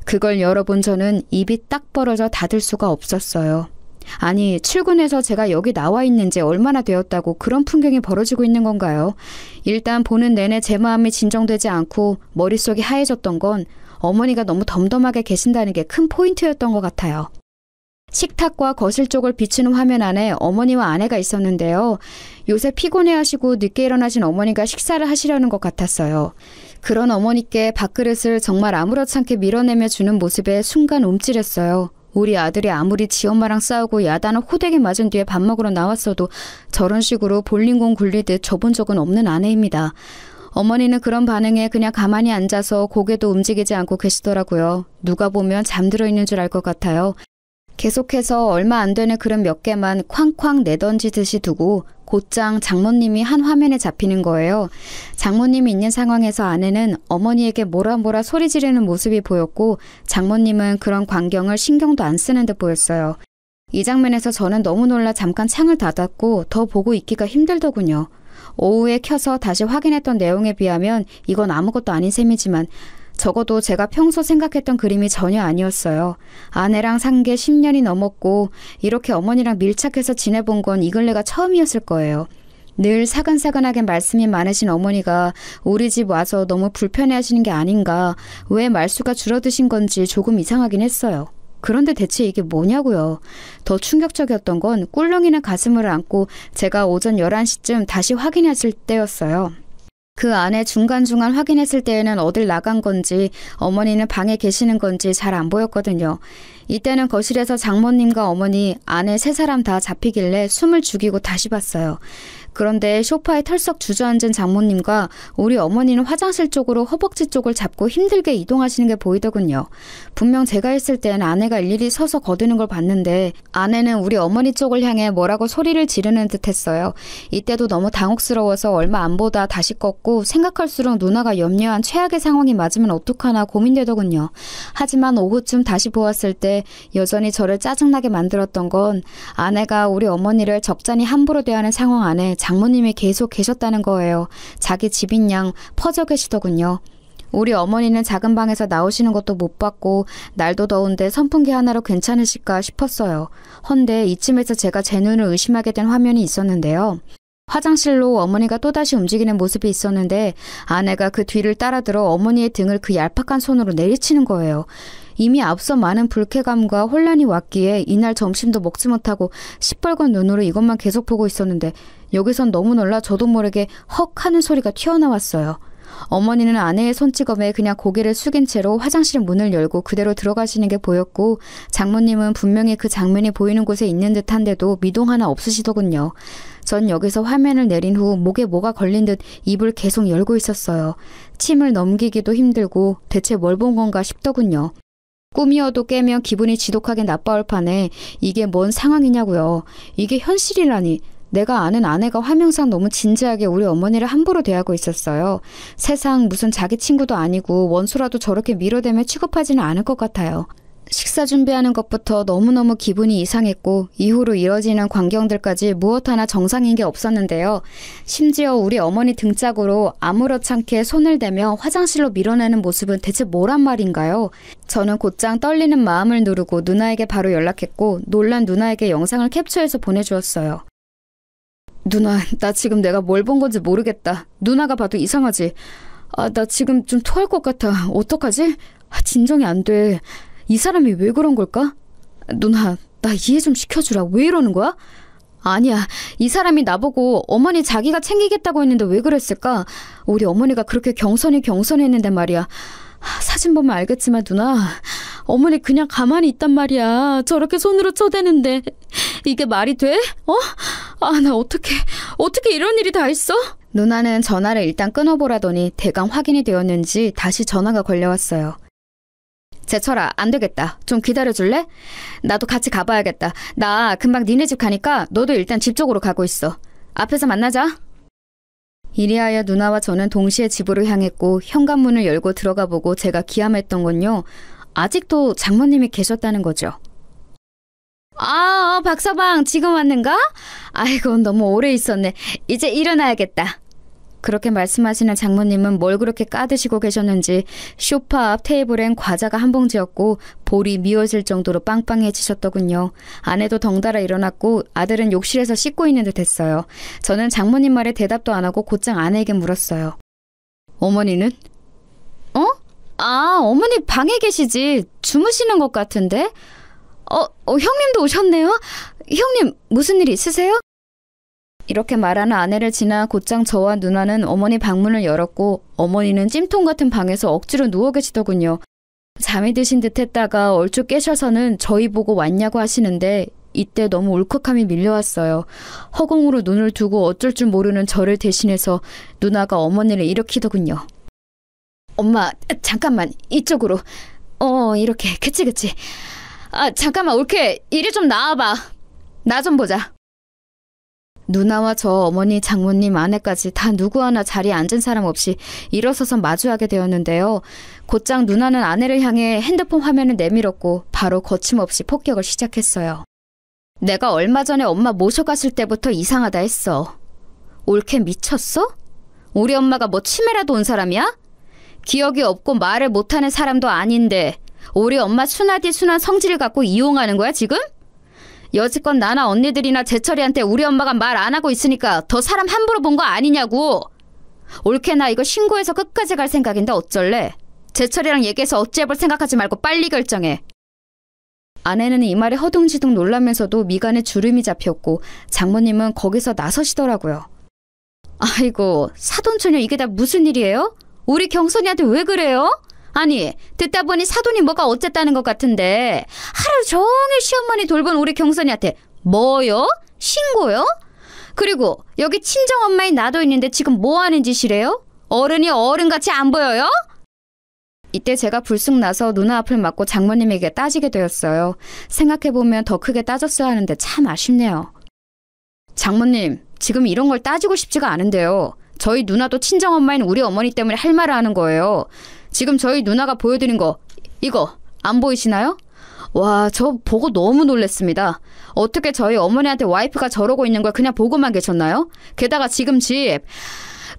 그걸 열어본 저는 입이 딱 벌어져 닫을 수가 없었어요. 아니, 출근해서 제가 여기 나와 있는 지 얼마나 되었다고 그런 풍경이 벌어지고 있는 건가요? 일단 보는 내내 제 마음이 진정되지 않고 머릿속이 하얘졌던 건 어머니가 너무 덤덤하게 계신다는 게 큰 포인트였던 것 같아요. 식탁과 거실 쪽을 비추는 화면 안에 어머니와 아내가 있었는데요. 요새 피곤해하시고 늦게 일어나신 어머니가 식사를 하시려는 것 같았어요. 그런 어머니께 밥그릇을 정말 아무렇지 않게 밀어내며 주는 모습에 순간 움찔했어요. 우리 아들이 아무리 지 엄마랑 싸우고 야단을 호되게 맞은 뒤에 밥 먹으러 나왔어도 저런 식으로 볼링공 굴리듯 줘본 적은 없는 아내입니다. 어머니는 그런 반응에 그냥 가만히 앉아서 고개도 움직이지 않고 계시더라고요. 누가 보면 잠들어 있는 줄 알 것 같아요. 계속해서 얼마 안 되는 그릇 몇 개만 쾅쾅 내던지듯이 두고 곧장 장모님이 한 화면에 잡히는 거예요. 장모님이 있는 상황에서 아내는 어머니에게 뭐라 소리 지르는 모습이 보였고 장모님은 그런 광경을 신경도 안 쓰는 듯 보였어요. 이 장면에서 저는 너무 놀라 잠깐 창을 닫았고 더 보고 있기가 힘들더군요. 오후에 켜서 다시 확인했던 내용에 비하면 이건 아무것도 아닌 셈이지만 적어도 제가 평소 생각했던 그림이 전혀 아니었어요. 아내랑 산 게 10년이 넘었고 이렇게 어머니랑 밀착해서 지내본 건 이 근래가 처음이었을 거예요. 늘 사근사근하게 말씀이 많으신 어머니가 우리 집 와서 너무 불편해하시는 게 아닌가, 왜 말수가 줄어드신 건지 조금 이상하긴 했어요. 그런데 대체 이게 뭐냐고요. 더 충격적이었던 건 꿀렁이는 가슴을 안고 제가 오전 11시쯤 다시 확인했을 때였어요. 그 안에 중간중간 확인했을 때에는 어딜 나간 건지 어머니는 방에 계시는 건지 잘 안 보였거든요. 이때는 거실에서 장모님과 어머니, 아내 세 사람 다 잡히길래 숨을 죽이고 다시 봤어요. 그런데 소파에 털썩 주저앉은 장모님과 우리 어머니는 화장실 쪽으로 허벅지 쪽을 잡고 힘들게 이동하시는 게 보이더군요. 분명 제가 있을 땐 아내가 일일이 서서 거드는 걸 봤는데 아내는 우리 어머니 쪽을 향해 뭐라고 소리를 지르는 듯 했어요. 이때도 너무 당혹스러워서 얼마 안 보다 다시 껐고 생각할수록 누나가 염려한 최악의 상황이 맞으면 어떡하나 고민되더군요. 하지만 오후쯤 다시 보았을 때 여전히 저를 짜증나게 만들었던 건 아내가 우리 어머니를 적잖이 함부로 대하는 상황 안에 장모님이 계속 계셨다는 거예요. 자기 집인 양 퍼져 계시더군요. 우리 어머니는 작은 방에서 나오시는 것도 못 봤고 날도 더운데 선풍기 하나로 괜찮으실까 싶었어요. 헌데 이쯤에서 제가 제 눈을 의심하게 된 화면이 있었는데요. 화장실로 어머니가 또다시 움직이는 모습이 있었는데 아내가 그 뒤를 따라들어 어머니의 등을 그 얄팍한 손으로 내리치는 거예요. 이미 앞서 많은 불쾌감과 혼란이 왔기에 이날 점심도 먹지 못하고 시뻘건 눈으로 이것만 계속 보고 있었는데 여기선 너무 놀라 저도 모르게 헉 하는 소리가 튀어나왔어요. 어머니는 아내의 손찌검에 그냥 고개를 숙인 채로 화장실 문을 열고 그대로 들어가시는 게 보였고 장모님은 분명히 그 장면이 보이는 곳에 있는 듯한데도 미동 하나 없으시더군요. 전 여기서 화면을 내린 후 목에 뭐가 걸린 듯 입을 계속 열고 있었어요. 침을 넘기기도 힘들고 대체 뭘 본 건가 싶더군요. 꿈이어도 깨면 기분이 지독하게 나빠올 판에 이게 뭔 상황이냐고요. 이게 현실이라니. 내가 아는 아내가 화면상 너무 진지하게 우리 어머니를 함부로 대하고 있었어요. 세상 무슨 자기 친구도 아니고 원수라도 저렇게 밀어대며 취급하지는 않을 것 같아요. 식사 준비하는 것부터 너무너무 기분이 이상했고 이후로 이어지는 광경들까지 무엇 하나 정상인 게 없었는데요. 심지어 우리 어머니 등짝으로 아무렇지 않게 손을 대며 화장실로 밀어내는 모습은 대체 뭐란 말인가요? 저는 곧장 떨리는 마음을 누르고 누나에게 바로 연락했고 놀란 누나에게 영상을 캡처해서 보내주었어요. 누나, 나 지금 내가 뭘 본 건지 모르겠다. 누나가 봐도 이상하지? 나 지금 좀 토할 것 같아. 어떡하지? 진정이 안 돼. 이 사람이 왜 그런 걸까? 누나, 나 이해 좀 시켜주라. 왜 이러는 거야? 아니야. 이 사람이 나보고 어머니 자기가 챙기겠다고 했는데 왜 그랬을까? 우리 어머니가 그렇게 경선했는데 말이야. 사진 보면 알겠지만 누나, 어머니 그냥 가만히 있단 말이야. 저렇게 손으로 쳐대는데 이게 말이 돼? 나 어떻게 이런 일이 다 있어? 누나는 전화를 일단 끊어보라더니 대강 확인이 되었는지 다시 전화가 걸려왔어요. 제철아, 안 되겠다. 좀 기다려줄래? 나도 같이 가봐야겠다. 나 금방 니네 집 가니까 너도 일단 집 쪽으로 가고 있어. 앞에서 만나자. 이리하여 누나와 저는 동시에 집으로 향했고 현관문을 열고 들어가 보고 제가 기함했던 건요. 아직도 장모님이 계셨다는 거죠. 박서방 지금 왔는가? 아이고, 너무 오래 있었네. 이제 일어나야겠다. 그렇게 말씀하시는 장모님은 뭘 그렇게 까드시고 계셨는지 소파 앞 테이블엔 과자가 한 봉지였고 볼이 미어질 정도로 빵빵해지셨더군요. 아내도 덩달아 일어났고 아들은 욕실에서 씻고 있는 듯 했어요. 저는 장모님 말에 대답도 안 하고 곧장 아내에게 물었어요. 어머니는? 어머니 방에 계시지. 주무시는 것 같은데? 형님도 오셨네요? 형님 무슨 일 있으세요? 이렇게 말하는 아내를 지나 곧장 저와 누나는 어머니 방문을 열었고 어머니는 찜통 같은 방에서 억지로 누워 계시더군요. 잠이 드신 듯 했다가 얼추 깨셔서는 저희 보고 왔냐고 하시는데 이때 너무 울컥함이 밀려왔어요. 허공으로 눈을 두고 어쩔 줄 모르는 저를 대신해서 누나가 어머니를 일으키더군요. 엄마, 잠깐만, 이쪽으로. 이렇게, 그치. 잠깐만, 올케, 이리 좀 나와봐. 나 좀 보자. 누나와 저 어머니, 장모님, 아내까지 다 누구 하나 자리에 앉은 사람 없이 일어서서 마주하게 되었는데요. 곧장 누나는 아내를 향해 핸드폰 화면을 내밀었고 바로 거침없이 폭격을 시작했어요. 내가 얼마 전에 엄마 모셔갔을 때부터 이상하다 했어. 올케 미쳤어? 우리 엄마가 뭐 치매라도 온 사람이야? 기억이 없고 말을 못하는 사람도 아닌데 우리 엄마 순하디 순한 성질을 갖고 이용하는 거야 지금? 여지껏 나나 언니들이나 제철이한테 우리 엄마가 말 안 하고 있으니까 더 사람 함부로 본 거 아니냐고. 올케 나 이거 신고해서 끝까지 갈 생각인데 어쩔래? 제철이랑 얘기해서 어찌해볼 생각하지 말고 빨리 결정해. 아내는 이 말에 허둥지둥 놀라면서도 미간에 주름이 잡혔고 장모님은 거기서 나서시더라고요. 아이고 사돈처녀 이게 다 무슨 일이에요? 우리 경선이한테 왜 그래요? 아니 듣다 보니 사돈이 뭐가 어쨌다는 것 같은데 하루 종일 시어머니 돌본 우리 경선이한테 뭐요? 신고요? 그리고 여기 친정엄마인 나도 있는데 지금 뭐 하는 짓이래요? 어른이 어른같이 안 보여요? 이때 제가 불쑥 나서 누나 앞을 막고 장모님에게 따지게 되었어요. 생각해보면 더 크게 따졌어야 하는데 참 아쉽네요. 장모님, 지금 이런 걸 따지고 싶지가 않은데요. 저희 누나도 친정엄마인 우리 어머니 때문에 할 말을 하는 거예요. 지금 저희 누나가 보여드린 거, 이거 안 보이시나요? 와, 저 보고 너무 놀랬습니다. 어떻게 저희 어머니한테 와이프가 저러고 있는 걸 그냥 보고만 계셨나요? 게다가 지금 집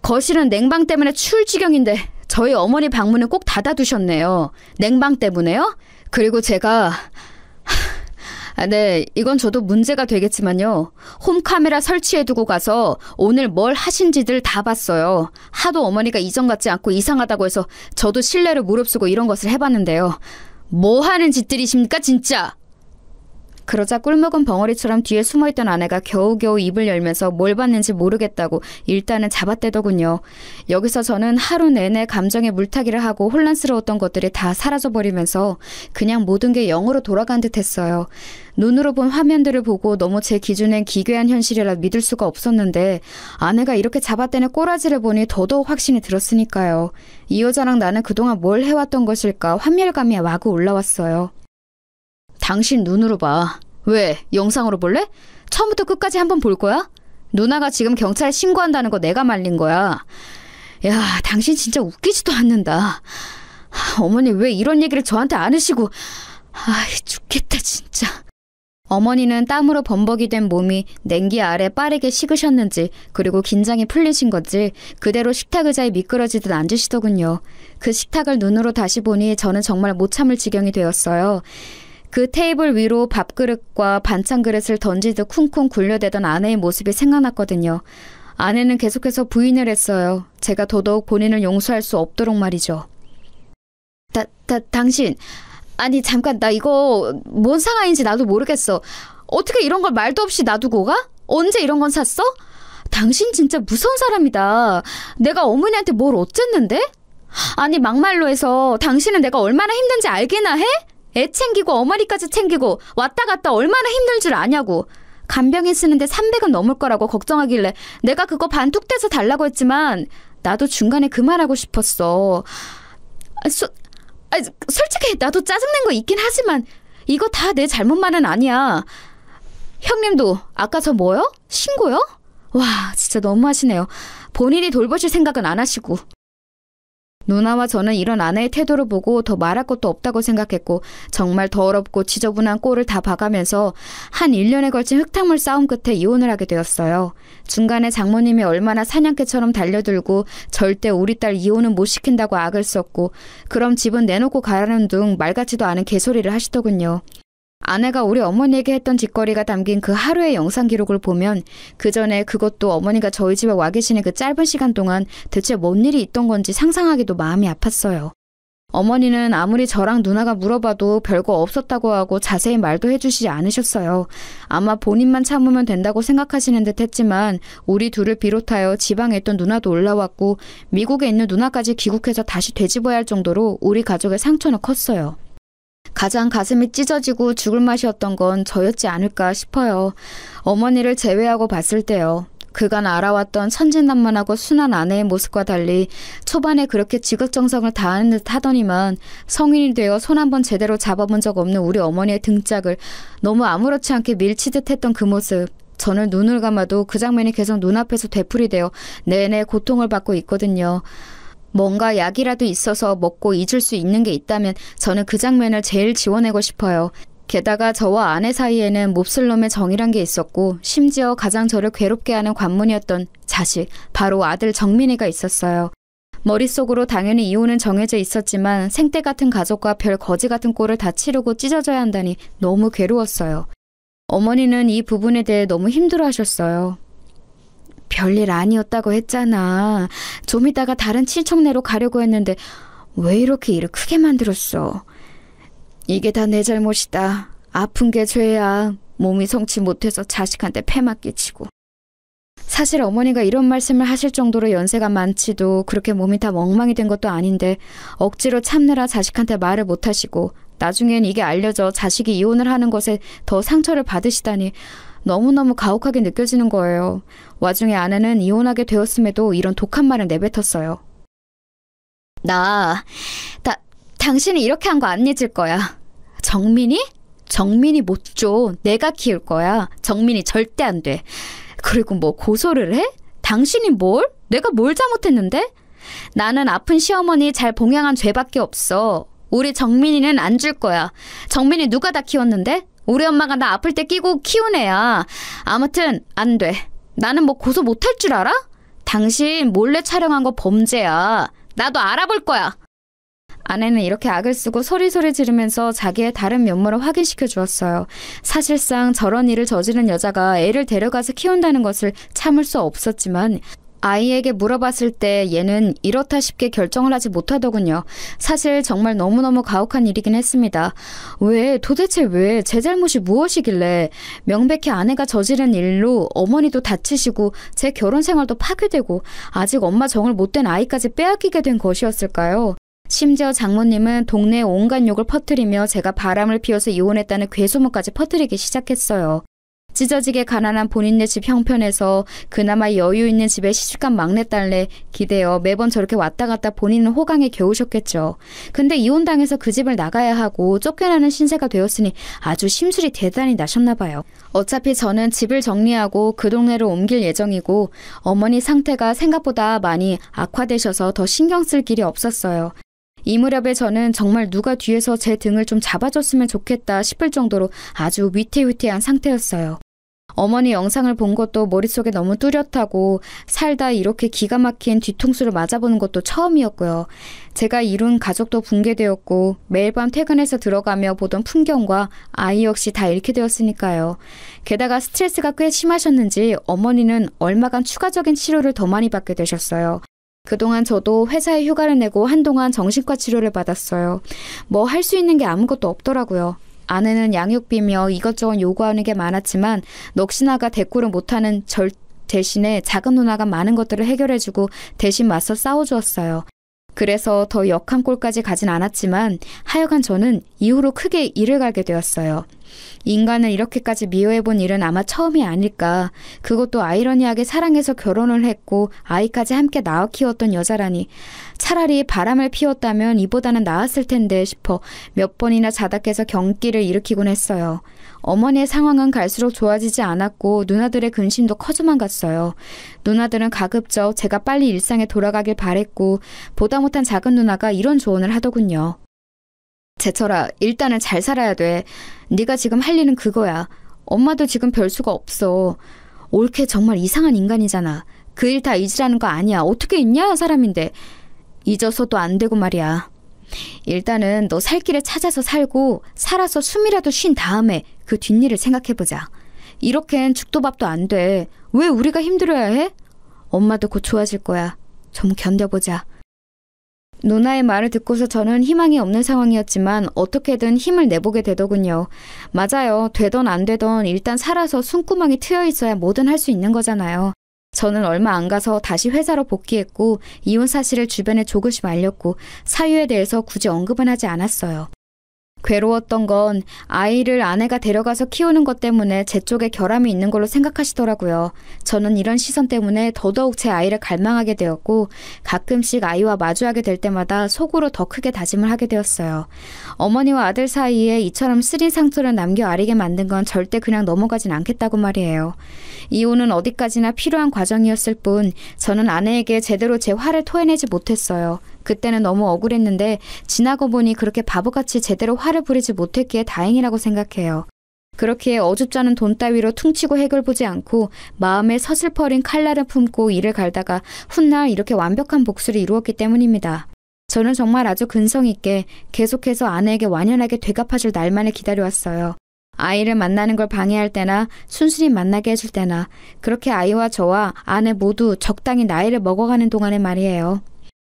거실은 냉방 때문에 추울 지경인데 저희 어머니 방문을 꼭 닫아두셨네요. 냉방 때문에요? 그리고 제가 네, 이건 저도 문제가 되겠지만요. 홈카메라 설치해두고 가서 오늘 뭘 하신지들 다 봤어요. 하도 어머니가 이전 같지 않고 이상하다고 해서 저도 신뢰를 무릅쓰고 이런 것을 해봤는데요. 뭐 하는 짓들이십니까 진짜? 그러자 꿀먹은 벙어리처럼 뒤에 숨어있던 아내가 겨우겨우 입을 열면서 뭘 봤는지 모르겠다고 일단은 잡아떼더군요. 여기서 저는 하루 내내 감정에 물타기를 하고 혼란스러웠던 것들이 다 사라져버리면서 그냥 모든 게 영으로 돌아간 듯 했어요. 눈으로 본 화면들을 보고 너무 제 기준엔 기괴한 현실이라 믿을 수가 없었는데 아내가 이렇게 잡아떼는 꼬라지를 보니 더더욱 확신이 들었으니까요. 이 여자랑 나는 그동안 뭘 해왔던 것일까 환멸감이 마구 올라왔어요. 당신 눈으로 봐. 왜? 영상으로 볼래? 처음부터 끝까지 한번 볼 거야? 누나가 지금 경찰에 신고한다는 거 내가 말린 거야. 야, 당신 진짜 웃기지도 않는다. 어머니 왜 이런 얘기를 저한테 안 하시고. 아이, 죽겠다 진짜. 어머니는 땀으로 범벅이 된 몸이 냉기 아래 빠르게 식으셨는지 그리고 긴장이 풀리신 건지 그대로 식탁 의자에 미끄러지듯 앉으시더군요. 그 식탁을 눈으로 다시 보니 저는 정말 못 참을 지경이 되었어요. 그 테이블 위로 밥그릇과 반찬 그릇을 던지듯 쿵쿵 굴려대던 아내의 모습이 생각났거든요. 아내는 계속해서 부인을 했어요. 제가 더더욱 본인을 용서할 수 없도록 말이죠. 당신, 아니 잠깐, 나 이거 뭔 상황인지 나도 모르겠어. 어떻게 이런 걸 말도 없이 놔두고 가? 언제 이런 건 샀어? 당신 진짜 무서운 사람이다. 내가 어머니한테 뭘 어쨌는데? 아니 막말로 해서 당신은 내가 얼마나 힘든지 알기나 해? 애 챙기고 어머니까지 챙기고 왔다 갔다 얼마나 힘든 줄 아냐고. 간병인 쓰는데 300은 넘을 거라고 걱정하길래 내가 그거 반뚝 떼서 달라고 했지만 나도 중간에 그만하고 싶었어. 솔직히 나도 짜증낸 거 있긴 하지만 이거 다 내 잘못만은 아니야. 형님도 아까 저 뭐요? 신고요? 와, 진짜 너무하시네요. 본인이 돌보실 생각은 안 하시고. 누나와 저는 이런 아내의 태도를 보고 더 말할 것도 없다고 생각했고 정말 더럽고 지저분한 꼴을 다 봐가면서 한 1년에 걸친 흙탕물 싸움 끝에 이혼을 하게 되었어요. 중간에 장모님이 얼마나 사냥개처럼 달려들고 절대 우리 딸 이혼은 못 시킨다고 악을 썼고 그럼 집은 내놓고 가라는 둥 말 같지도 않은 개소리를 하시더군요. 아내가 우리 어머니에게 했던 짓거리가 담긴 그 하루의 영상 기록을 보면 그 전에 그것도 어머니가 저희 집에 와 계시는 그 짧은 시간 동안 대체 뭔 일이 있던 건지 상상하기도 마음이 아팠어요. 어머니는 아무리 저랑 누나가 물어봐도 별거 없었다고 하고 자세히 말도 해주시지 않으셨어요. 아마 본인만 참으면 된다고 생각하시는 듯 했지만 우리 둘을 비롯하여 지방에 있던 누나도 올라왔고 미국에 있는 누나까지 귀국해서 다시 되짚어야 할 정도로 우리 가족의 상처는 컸어요. 가장 가슴이 찢어지고 죽을 맛이었던 건 저였지 않을까 싶어요. 어머니를 제외하고 봤을 때요. 그간 알아왔던 천진난만하고 순한 아내의 모습과 달리 초반에 그렇게 지극정성을 다하는 듯 하더니만 성인이 되어 손 한 번 제대로 잡아본 적 없는 우리 어머니의 등짝을 너무 아무렇지 않게 밀치듯 했던 그 모습. 저는 눈을 감아도 그 장면이 계속 눈앞에서 되풀이되어 내내 고통을 받고 있거든요. 뭔가 약이라도 있어서 먹고 잊을 수 있는 게 있다면 저는 그 장면을 제일 지워내고 싶어요. 게다가 저와 아내 사이에는 몹쓸 놈의 정이란 게 있었고 심지어 가장 저를 괴롭게 하는 관문이었던 자식, 바로 아들 정민이가 있었어요. 머릿속으로 당연히 이혼은 정해져 있었지만 생떼 같은 가족과 별 거지 같은 꼴을 다 치르고 찢어져야 한다니 너무 괴로웠어요. 어머니는 이 부분에 대해 너무 힘들어하셨어요. 별일 아니었다고 했잖아. 좀 이따가 다른 친척네로 가려고 했는데 왜 이렇게 일을 크게 만들었어? 이게 다 내 잘못이다. 아픈 게 죄야. 몸이 성치 못해서 자식한테 패만 끼치고. 사실 어머니가 이런 말씀을 하실 정도로 연세가 많지도 그렇게 몸이 다 멍망이 된 것도 아닌데 억지로 참느라 자식한테 말을 못하시고 나중엔 이게 알려져 자식이 이혼을 하는 것에 더 상처를 받으시다니 너무너무 가혹하게 느껴지는 거예요. 와중에 아내는 이혼하게 되었음에도 이런 독한 말을 내뱉었어요. 당신이 이렇게 한 거 안 잊을 거야. 정민이? 정민이 못 줘. 내가 키울 거야. 정민이 절대 안 돼. 그리고 뭐 고소를 해? 당신이 뭘? 내가 뭘 잘못했는데? 나는 아픈 시어머니 잘 봉양한 죄밖에 없어. 우리 정민이는 안 줄 거야. 정민이 누가 다 키웠는데? 우리 엄마가 나 아플 때 끼고 키운 애야. 아무튼 안 돼. 나는 뭐 고소 못할 줄 알아? 당신 몰래 촬영한 거 범죄야. 나도 알아볼 거야. 아내는 이렇게 악을 쓰고 소리소리 지르면서 자기의 다른 면모를 확인시켜 주었어요. 사실상 저런 일을 저지른 여자가 애를 데려가서 키운다는 것을 참을 수 없었지만 아이에게 물어봤을 때 얘는 이렇다 싶게 결정을 하지 못하더군요. 사실 정말 너무너무 가혹한 일이긴 했습니다. 도대체 왜 제 잘못이 무엇이길래 명백히 아내가 저지른 일로 어머니도 다치시고 제 결혼 생활도 파괴되고 아직 엄마 정을 못된 아이까지 빼앗기게 된 것이었을까요? 심지어 장모님은 동네에 온갖 욕을 퍼뜨리며 제가 바람을 피워서 이혼했다는 괴소문까지 퍼뜨리기 시작했어요. 찢어지게 가난한 본인네 집 형편에서 그나마 여유 있는 집에 시집간 막내딸내 기대어 매번 저렇게 왔다 갔다 본인은 호강에 겨우셨겠죠. 근데 이혼당해서 그 집을 나가야 하고 쫓겨나는 신세가 되었으니 아주 심술이 대단히 나셨나 봐요. 어차피 저는 집을 정리하고 그 동네로 옮길 예정이고 어머니 상태가 생각보다 많이 악화되셔서 더 신경 쓸 길이 없었어요. 이 무렵에 저는 정말 누가 뒤에서 제 등을 좀 잡아줬으면 좋겠다 싶을 정도로 아주 위태위태한 상태였어요. 어머니 영상을 본 것도 머릿속에 너무 뚜렷하고 살다 이렇게 기가 막힌 뒤통수를 맞아보는 것도 처음이었고요. 제가 이룬 가족도 붕괴되었고 매일 밤 퇴근해서 들어가며 보던 풍경과 아이 역시 다 잃게 되었으니까요. 게다가 스트레스가 꽤 심하셨는지 어머니는 얼마간 추가적인 치료를 더 많이 받게 되셨어요. 그동안 저도 회사에 휴가를 내고 한동안 정신과 치료를 받았어요. 뭐 할 수 있는 게 아무것도 없더라고요. 아내는 양육비며 이것저것 요구하는 게 많았지만 넋이나가 대꾸를 못하는 절 대신에 작은 누나가 많은 것들을 해결해주고 대신 맞서 싸워주었어요. 그래서 더 역한 꼴까지 가진 않았지만 하여간 저는 이후로 크게 일을 갈게 되었어요. 인간을 이렇게까지 미워해본 일은 아마 처음이 아닐까. 그것도 아이러니하게 사랑해서 결혼을 했고 아이까지 함께 낳아 키웠던 여자라니. 차라리 바람을 피웠다면 이보다는 나았을 텐데 싶어 몇 번이나 자다 깨서 경기를 일으키곤 했어요. 어머니의 상황은 갈수록 좋아지지 않았고 누나들의 근심도 커져만 갔어요. 누나들은 가급적 제가 빨리 일상에 돌아가길 바랬고 보다 못한 작은 누나가 이런 조언을 하더군요. 제철아, 일단은 잘 살아야 돼. 네가 지금 할 일은 그거야. 엄마도 지금 별수가 없어. 올케 정말 이상한 인간이잖아. 그 일 다 잊으라는 거 아니야. 어떻게 잊냐 사람인데. 잊어서도 안 되고 말이야. 일단은 너 살 길을 찾아서 살고 살아서 숨이라도 쉰 다음에 그 뒷일을 생각해보자. 이렇게는 죽도 밥도 안 돼. 왜 우리가 힘들어야 해? 엄마도 곧 좋아질 거야. 좀 견뎌보자. 누나의 말을 듣고서 저는 희망이 없는 상황이었지만 어떻게든 힘을 내보게 되더군요. 맞아요. 되던 안 되던 일단 살아서 숨구멍이 트여 있어야 뭐든 할 수 있는 거잖아요. 저는 얼마 안 가서 다시 회사로 복귀했고 이혼 사실을 주변에 조금씩 알렸고 사유에 대해서 굳이 언급은 하지 않았어요. 괴로웠던 건 아이를 아내가 데려가서 키우는 것 때문에 제 쪽에 결함이 있는 걸로 생각하시더라고요. 저는 이런 시선 때문에 더더욱 제 아이를 갈망하게 되었고 가끔씩 아이와 마주하게 될 때마다 속으로 더 크게 다짐을 하게 되었어요. 어머니와 아들 사이에 이처럼 쓰린 상처를 남겨 아리게 만든 건 절대 그냥 넘어가진 않겠다고 말이에요. 이혼은 어디까지나 필요한 과정이었을 뿐 저는 아내에게 제대로 제 화를 토해내지 못했어요. 그때는 너무 억울했는데 지나고 보니 그렇게 바보같이 제대로 화를 부리지 못했기에 다행이라고 생각해요. 그렇게 어줍지 않은 돈 따위로 퉁치고 해결 보지 않고 마음에 서슬퍼린 칼날을 품고 일을 갈다가 훗날 이렇게 완벽한 복수를 이루었기 때문입니다. 저는 정말 아주 근성 있게 계속해서 아내에게 완연하게 되갚아줄 날만을 기다려왔어요. 아이를 만나는 걸 방해할 때나 순순히 만나게 해줄 때나 그렇게 아이와 저와 아내 모두 적당히 나이를 먹어가는 동안의 말이에요.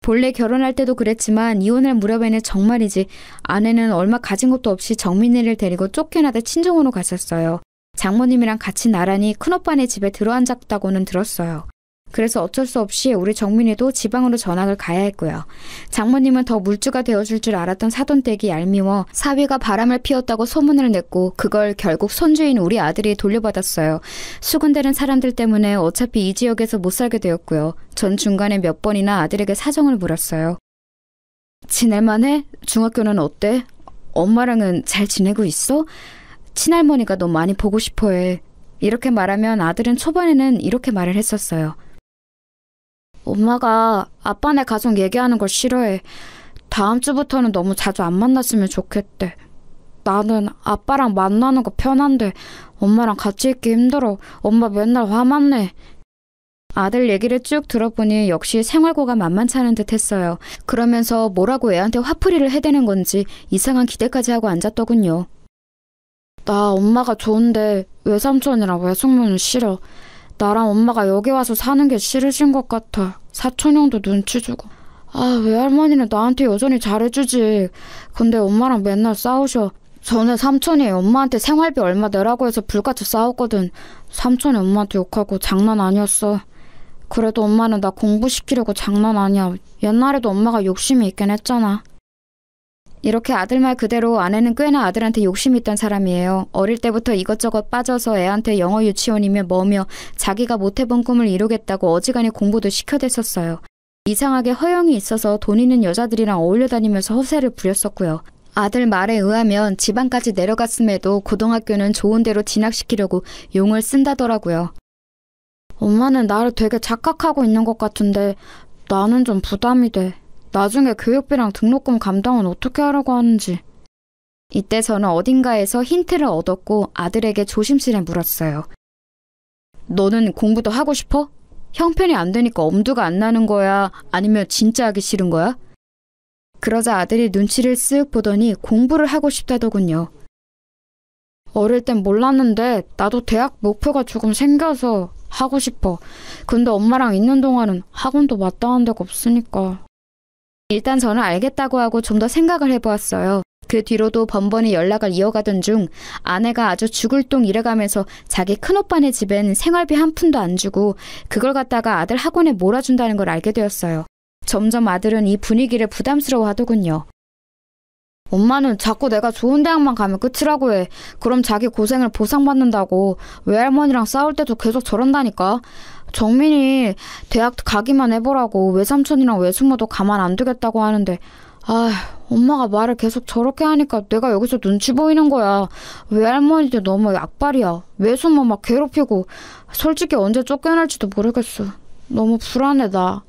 본래 결혼할 때도 그랬지만 이혼할 무렵에는 정말이지 아내는 얼마 가진 것도 없이 정민이를 데리고 쫓겨나다 친정으로 갔었어요. 장모님이랑 같이 나란히 큰오빠네 집에 들어앉았다고는 들었어요. 그래서 어쩔 수 없이 우리 정민이도 지방으로 전학을 가야 했고요. 장모님은 더 물주가 되어줄 줄 알았던 사돈댁이 얄미워 사위가 바람을 피웠다고 소문을 냈고 그걸 결국 손주인 우리 아들이 돌려받았어요. 수군대는 사람들 때문에 어차피 이 지역에서 못 살게 되었고요. 전 중간에 몇 번이나 아들에게 사정을 물었어요. 지낼만해? 중학교는 어때? 엄마랑은 잘 지내고 있어? 친할머니가 너 많이 보고 싶어해. 이렇게 말하면 아들은 초반에는 이렇게 말을 했었어요. 엄마가 아빠네 가족 얘기하는 걸 싫어해. 다음 주부터는 너무 자주 안 만났으면 좋겠대. 나는 아빠랑 만나는 거 편한데 엄마랑 같이 있기 힘들어. 엄마 맨날 화만 내. 아들 얘기를 쭉 들어보니 역시 생활고가 만만치 않은 듯 했어요. 그러면서 뭐라고 애한테 화풀이를 해대는 건지 이상한 기대까지 하고 앉았더군요. 나 엄마가 좋은데 외삼촌이랑 외숙모는 싫어. 나랑 엄마가 여기 와서 사는 게 싫으신 것 같아. 사촌 형도 눈치 주고. 아, 외할머니는 나한테 여전히 잘해주지. 근데 엄마랑 맨날 싸우셔. 전에 삼촌이 엄마한테 생활비 얼마 내라고 해서 불같이 싸웠거든. 삼촌이 엄마한테 욕하고 장난 아니었어. 그래도 엄마는 나 공부시키려고 장난 아니야. 옛날에도 엄마가 욕심이 있긴 했잖아. 이렇게 아들 말 그대로 아내는 꽤나 아들한테 욕심이 있던 사람이에요. 어릴 때부터 이것저것 빠져서 애한테 영어 유치원이며 뭐며 자기가 못해본 꿈을 이루겠다고 어지간히 공부도 시켜댔었어요. 이상하게 허영이 있어서 돈 있는 여자들이랑 어울려 다니면서 허세를 부렸었고요. 아들 말에 의하면 지방까지 내려갔음에도 고등학교는 좋은 데로 진학시키려고 용을 쓴다더라고요. 엄마는 나를 되게 착각하고 있는 것 같은데 나는 좀 부담이 돼. 나중에 교육비랑 등록금 감당은 어떻게 하려고 하는지. 이때 저는 어딘가에서 힌트를 얻었고 아들에게 조심스레 물었어요. 너는 공부도 하고 싶어? 형편이 안 되니까 엄두가 안 나는 거야? 아니면 진짜 하기 싫은 거야? 그러자 아들이 눈치를 쓱 보더니 공부를 하고 싶다더군요. 어릴 땐 몰랐는데 나도 대학 목표가 조금 생겨서 하고 싶어. 근데 엄마랑 있는 동안은 학원도 마땅한 데가 없으니까. 일단 저는 알겠다고 하고 좀 더 생각을 해보았어요. 그 뒤로도 번번이 연락을 이어가던 중 아내가 아주 죽을 똥 이래가면서 자기 큰오빠네 집엔 생활비 한 푼도 안 주고 그걸 갖다가 아들 학원에 몰아준다는 걸 알게 되었어요. 점점 아들은 이 분위기를 부담스러워하더군요. 엄마는 자꾸 내가 좋은 대학만 가면 끝이라고 해. 그럼 자기 고생을 보상받는다고. 외할머니랑 싸울 때도 계속 저런다니까. 정민이 대학 가기만 해보라고 외삼촌이랑 외숙모도 가만 안 두겠다고 하는데 엄마가 말을 계속 저렇게 하니까 내가 여기서 눈치 보이는 거야. 외할머니도 너무 악발이야. 외숙모 막 괴롭히고 솔직히 언제 쫓겨날지도 모르겠어. 너무 불안해 나.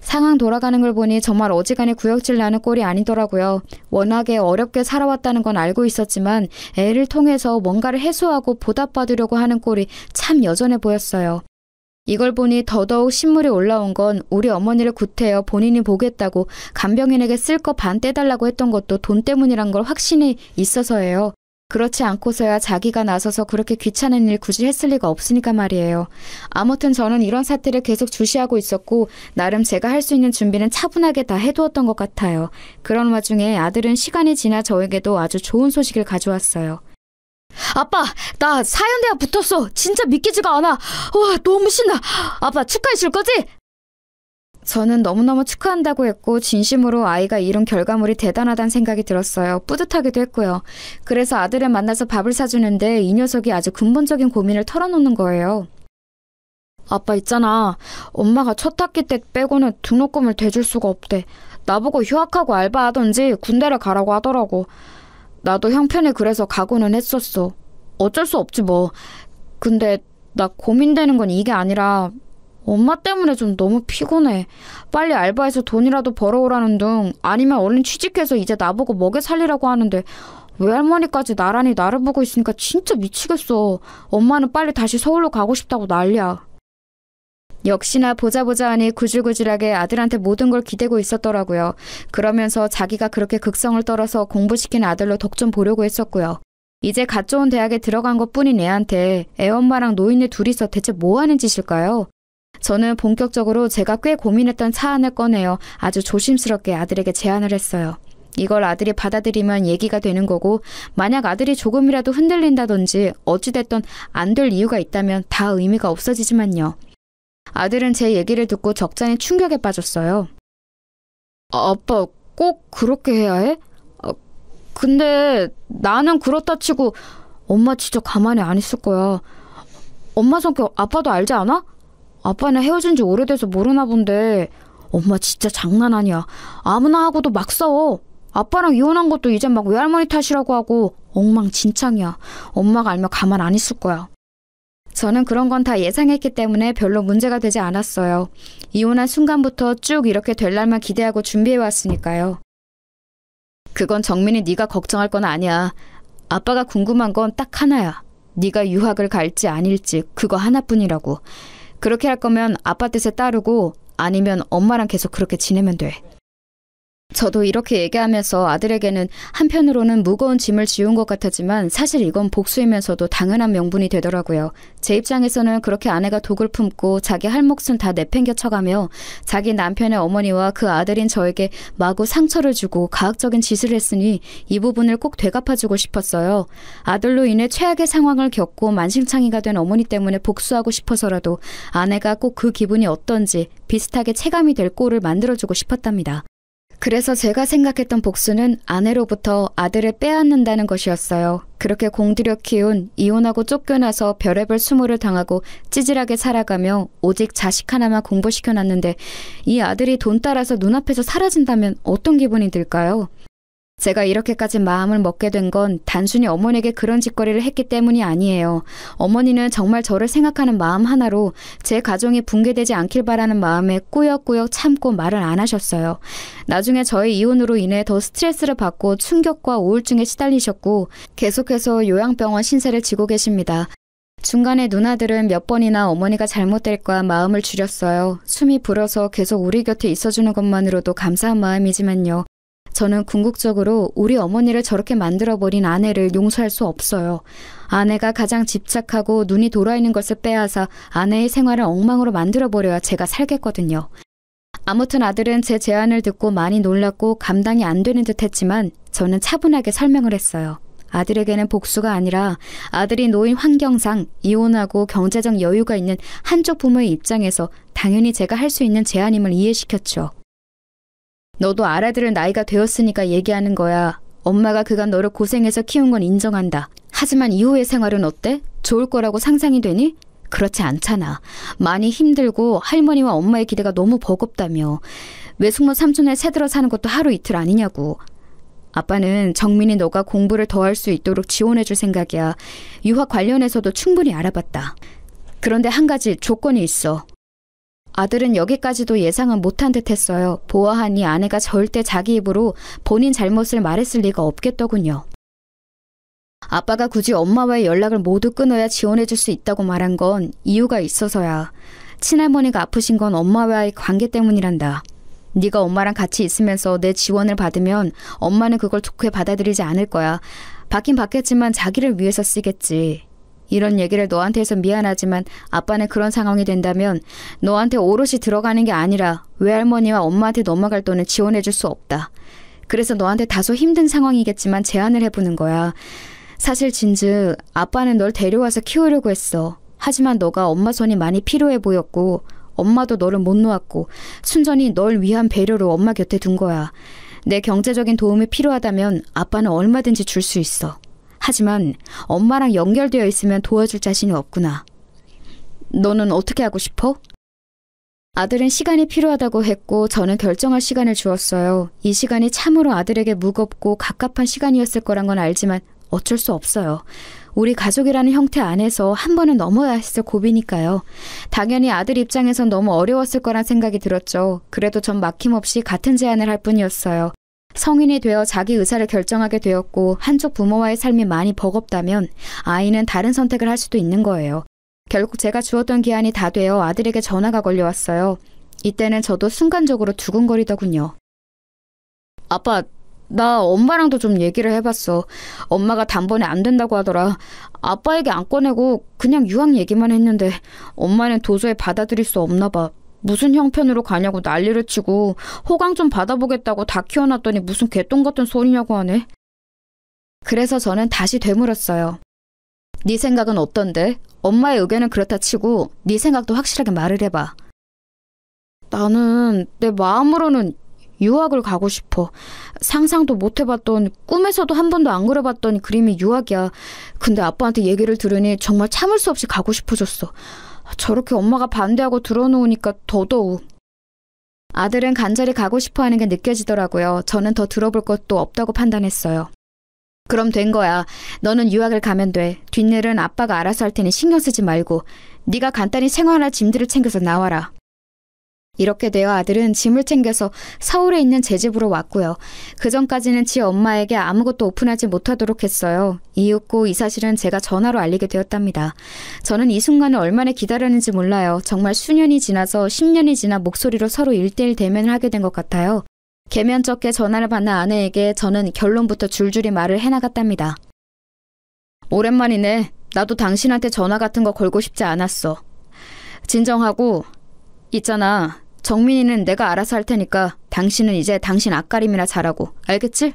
상황 돌아가는 걸 보니 정말 어지간히 구역질 나는 꼴이 아니더라고요. 워낙에 어렵게 살아왔다는 건 알고 있었지만 애를 통해서 뭔가를 해소하고 보답받으려고 하는 꼴이 참 여전해 보였어요. 이걸 보니 더더욱 신물이 올라온 건 우리 어머니를 구태여 본인이 보겠다고 간병인에게 쓸 거 반 떼달라고 했던 것도 돈 때문이란 걸 확신이 있어서예요. 그렇지 않고서야 자기가 나서서 그렇게 귀찮은 일 굳이 했을 리가 없으니까 말이에요. 아무튼 저는 이런 사태를 계속 주시하고 있었고 나름 제가 할 수 있는 준비는 차분하게 다 해두었던 것 같아요. 그런 와중에 아들은 시간이 지나 저에게도 아주 좋은 소식을 가져왔어요. 아빠, 나 사연대학 붙었어. 진짜 믿기지가 않아. 와, 너무 신나. 아빠 축하해 줄 거지? 저는 너무너무 축하한다고 했고 진심으로 아이가 이룬 결과물이 대단하다는 생각이 들었어요. 뿌듯하기도 했고요. 그래서 아들을 만나서 밥을 사주는데 이 녀석이 아주 근본적인 고민을 털어놓는 거예요. 아빠 있잖아. 엄마가 첫 학기 때 빼고는 등록금을 대줄 수가 없대. 나보고 휴학하고 알바하던지 군대를 가라고 하더라고. 나도 형편이 그래서 가고는 했었어. 어쩔 수 없지 뭐. 근데 나 고민되는 건 이게 아니라 엄마 때문에 좀 너무 피곤해. 빨리 알바해서 돈이라도 벌어오라는 둥 아니면 얼른 취직해서 이제 나보고 먹여 살리라고 하는데 외할머니까지 나란히 나를 보고 있으니까 진짜 미치겠어. 엄마는 빨리 다시 서울로 가고 싶다고 난리야. 역시나 보자 하니 구질구질하게 아들한테 모든 걸 기대고 있었더라고요. 그러면서 자기가 그렇게 극성을 떨어서 공부시킨 아들로 덕 좀 보려고 했었고요. 이제 갓 좋은 대학에 들어간 것뿐인 애한테 애엄마랑 노인네 둘이서 대체 뭐 하는 짓일까요? 저는 본격적으로 제가 꽤 고민했던 사안을 꺼내어 아주 조심스럽게 아들에게 제안을 했어요. 이걸 아들이 받아들이면 얘기가 되는 거고 만약 아들이 조금이라도 흔들린다든지 어찌됐든 안 될 이유가 있다면 다 의미가 없어지지만요. 아들은 제 얘기를 듣고 적잖이 충격에 빠졌어요. 아빠 꼭 그렇게 해야 해? 근데 나는 그렇다 치고 엄마 진짜 가만히 안 있을 거야. 엄마 성격 아빠도 알지 않아? 아빠는 헤어진 지 오래돼서 모르나 본데 엄마 진짜 장난 아니야. 아무나 하고도 막 싸워. 아빠랑 이혼한 것도 이제 막 외할머니 탓이라고 하고 엉망진창이야. 엄마가 알면 가만 안 있을 거야. 저는 그런 건 다 예상했기 때문에 별로 문제가 되지 않았어요. 이혼한 순간부터 쭉 이렇게 될 날만 기대하고 준비해왔으니까요. 그건 정민이 네가 걱정할 건 아니야. 아빠가 궁금한 건 딱 하나야. 네가 유학을 갈지 아닐지 그거 하나뿐이라고. 그렇게 할 거면 아빠 뜻에 따르고 아니면 엄마랑 계속 그렇게 지내면 돼. 저도 이렇게 얘기하면서 아들에게는 한편으로는 무거운 짐을 지운 것 같았지만 사실 이건 복수이면서도 당연한 명분이 되더라고요. 제 입장에서는 그렇게 아내가 독을 품고 자기 할 몫은 다 내팽겨 쳐가며 자기 남편의 어머니와 그 아들인 저에게 마구 상처를 주고 가학적인 짓을 했으니 이 부분을 꼭 되갚아주고 싶었어요. 아들로 인해 최악의 상황을 겪고 만신창이가 된 어머니 때문에 복수하고 싶어서라도 아내가 꼭 그 기분이 어떤지 비슷하게 체감이 될 꼴을 만들어주고 싶었답니다. 그래서 제가 생각했던 복수는 아내로부터 아들을 빼앗는다는 것이었어요. 그렇게 공들여 키운 이혼하고 쫓겨나서 별의별 수모를 당하고 찌질하게 살아가며 오직 자식 하나만 공부시켜놨는데 이 아들이 돈 따라서 눈앞에서 사라진다면 어떤 기분이 들까요? 제가 이렇게까지 마음을 먹게 된 건 단순히 어머니에게 그런 짓거리를 했기 때문이 아니에요. 어머니는 정말 저를 생각하는 마음 하나로 제 가정이 붕괴되지 않길 바라는 마음에 꾸역꾸역 참고 말을 안 하셨어요. 나중에 저의 이혼으로 인해 더 스트레스를 받고 충격과 우울증에 시달리셨고 계속해서 요양병원 신세를 지고 계십니다. 중간에 누나들은 몇 번이나 어머니가 잘못될까 마음을 줄였어요. 숨이 불어서 계속 우리 곁에 있어주는 것만으로도 감사한 마음이지만요. 저는 궁극적으로 우리 어머니를 저렇게 만들어버린 아내를 용서할 수 없어요. 아내가 가장 집착하고 눈이 돌아있는 것을 빼앗아 아내의 생활을 엉망으로 만들어버려야 제가 살겠거든요. 아무튼 아들은 제 제안을 듣고 많이 놀랐고 감당이 안 되는 듯 했지만 저는 차분하게 설명을 했어요. 아들에게는 복수가 아니라 아들이 놓인 환경상 이혼하고 경제적 여유가 있는 한쪽 부모의 입장에서 당연히 제가 할 수 있는 제안임을 이해시켰죠. 너도 알아들을 나이가 되었으니까 얘기하는 거야. 엄마가 그간 너를 고생해서 키운 건 인정한다. 하지만 이후의 생활은 어때? 좋을 거라고 상상이 되니? 그렇지 않잖아. 많이 힘들고 할머니와 엄마의 기대가 너무 버겁다며. 외숙모 삼촌에 새들어 사는 것도 하루 이틀 아니냐고. 아빠는 정민이 너가 공부를 더 할 수 있도록 지원해줄 생각이야. 유학 관련해서도 충분히 알아봤다. 그런데 한 가지 조건이 있어. 아들은 여기까지도 예상은 못한 듯 했어요. 보아하니 아내가 절대 자기 입으로 본인 잘못을 말했을 리가 없겠더군요. 아빠가 굳이 엄마와의 연락을 모두 끊어야 지원해줄 수 있다고 말한 건 이유가 있어서야. 친할머니가 아프신 건 엄마와의 관계 때문이란다. 네가 엄마랑 같이 있으면서 내 지원을 받으면 엄마는 그걸 좋게 받아들이지 않을 거야. 받긴 받겠지만 자기를 위해서 쓰겠지. 이런 얘기를 너한테 해서 미안하지만 아빠는 그런 상황이 된다면 너한테 오롯이 들어가는 게 아니라 외할머니와 엄마한테 넘어갈 돈을 지원해줄 수 없다. 그래서 너한테 다소 힘든 상황이겠지만 제안을 해보는 거야. 사실 진즉 아빠는 널 데려와서 키우려고 했어. 하지만 너가 엄마 손이 많이 필요해 보였고 엄마도 너를 못 놓았고 순전히 널 위한 배려로 엄마 곁에 둔 거야. 내 경제적인 도움이 필요하다면 아빠는 얼마든지 줄 수 있어. 하지만 엄마랑 연결되어 있으면 도와줄 자신이 없구나. 너는 어떻게 하고 싶어? 아들은 시간이 필요하다고 했고 저는 결정할 시간을 주었어요. 이 시간이 참으로 아들에게 무겁고 갑갑한 시간이었을 거란 건 알지만 어쩔 수 없어요. 우리 가족이라는 형태 안에서 한 번은 넘어야 했을 고비니까요. 당연히 아들 입장에선 너무 어려웠을 거란 생각이 들었죠. 그래도 전 막힘없이 같은 제안을 할 뿐이었어요. 성인이 되어 자기 의사를 결정하게 되었고 한쪽 부모와의 삶이 많이 버겁다면 아이는 다른 선택을 할 수도 있는 거예요. 결국 제가 주었던 기한이 다 되어 아들에게 전화가 걸려왔어요. 이때는 저도 순간적으로 두근거리더군요. 아빠, 나 엄마랑도 좀 얘기를 해봤어. 엄마가 단번에 안 된다고 하더라. 아빠에게 안 꺼내고 그냥 유학 얘기만 했는데 엄마는 도저히 받아들일 수 없나 봐. 무슨 형편으로 가냐고 난리를 치고 호강 좀 받아보겠다고 다 키워놨더니 무슨 개똥 같은 소리냐고 하네. 그래서 저는 다시 되물었어요. 네 생각은 어떤데? 엄마의 의견은 그렇다 치고 네 생각도 확실하게 말을 해봐. 나는 내 마음으로는 유학을 가고 싶어. 상상도 못 해봤던, 꿈에서도 한 번도 안 그려봤던 그림이 유학이야. 근데 아빠한테 얘기를 들으니 정말 참을 수 없이 가고 싶어졌어. 저렇게 엄마가 반대하고 들어놓으니까 더더욱. 아들은 간절히 가고 싶어하는 게 느껴지더라고요. 저는 더 들어볼 것도 없다고 판단했어요. 그럼 된 거야. 너는 유학을 가면 돼. 뒷일은 아빠가 알아서 할 테니 신경 쓰지 말고 네가 간단히 생활할 짐들을 챙겨서 나와라. 이렇게 되어 아들은 짐을 챙겨서 서울에 있는 제 집으로 왔고요. 그전까지는 지 엄마에게 아무것도 오픈하지 못하도록 했어요. 이윽고 이 사실은 제가 전화로 알리게 되었답니다. 저는 이 순간을 얼마나 기다렸는지 몰라요. 정말 수년이 지나서 10년이 지나 목소리로 서로 1:1 대면을 하게 된 것 같아요. 개면쩍게 전화를 받는 아내에게 저는 결론부터 줄줄이 말을 해나갔답니다. 오랜만이네. 나도 당신한테 전화 같은 거 걸고 싶지 않았어. 진정하고 있잖아. 정민이는 내가 알아서 할 테니까 당신은 이제 당신 앞가림이나 잘하고. 알겠지?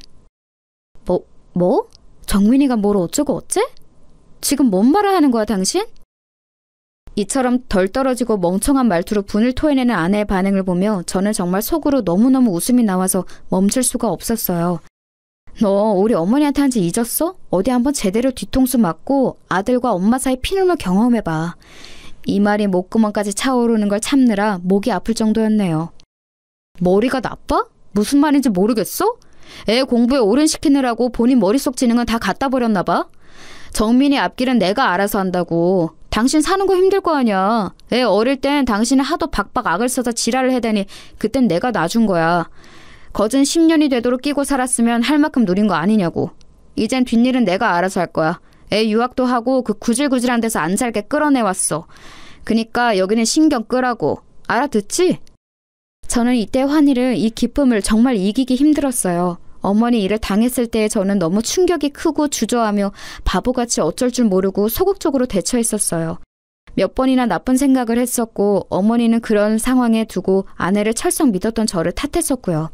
뭐? 정민이가 뭘 어쩌고 어째? 지금 뭔 말을 하는 거야 당신? 이처럼 덜 떨어지고 멍청한 말투로 분을 토해내는 아내의 반응을 보며 저는 정말 속으로 너무너무 웃음이 나와서 멈출 수가 없었어요. 너 우리 어머니한테 한 지 잊었어? 어디 한번 제대로 뒤통수 맞고 아들과 엄마 사이 피눈물 경험해봐. 이 말이 목구멍까지 차오르는 걸 참느라 목이 아플 정도였네요. 머리가 나빠? 무슨 말인지 모르겠어? 애 공부에 오른시키느라고 본인 머릿속 지능은 다 갖다 버렸나 봐. 정민이 앞길은 내가 알아서 한다고. 당신 사는 거 힘들 거 아니야. 애 어릴 땐 당신이 하도 박박 악을 써서 지랄을 해대니 그땐 내가 놔준 거야. 거진 10년이 되도록 끼고 살았으면 할 만큼 누린 거 아니냐고. 이젠 뒷일은 내가 알아서 할 거야. 애 유학도 하고 그 구질구질한 데서 안 살게 끌어내왔어. 그니까 여기는 신경 끄라고. 알아듣지? 저는 이때 환희를, 이 기쁨을 정말 이기기 힘들었어요. 어머니 일을 당했을 때 저는 너무 충격이 크고 주저하며 바보같이 어쩔 줄 모르고 소극적으로 대처했었어요. 몇 번이나 나쁜 생각을 했었고 어머니는 그런 상황에 두고 아내를 철썩 믿었던 저를 탓했었고요.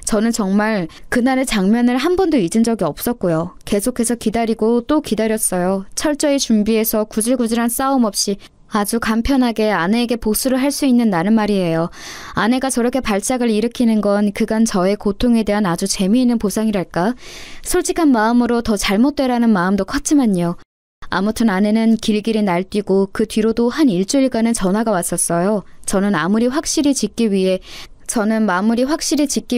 저는 정말 그날의 장면을 한 번도 잊은 적이 없었고요. 계속해서 기다리고 또 기다렸어요. 철저히 준비해서 구질구질한 싸움 없이 아주 간편하게 아내에게 복수를 할 수 있는 나는 말이에요. 아내가 저렇게 발작을 일으키는 건 그간 저의 고통에 대한 아주 재미있는 보상이랄까? 솔직한 마음으로 더 잘못되라는 마음도 컸지만요. 아무튼 아내는 길길이 날뛰고 그 뒤로도 한 일주일간은 전화가 왔었어요. 저는 마무리 확실히 짓기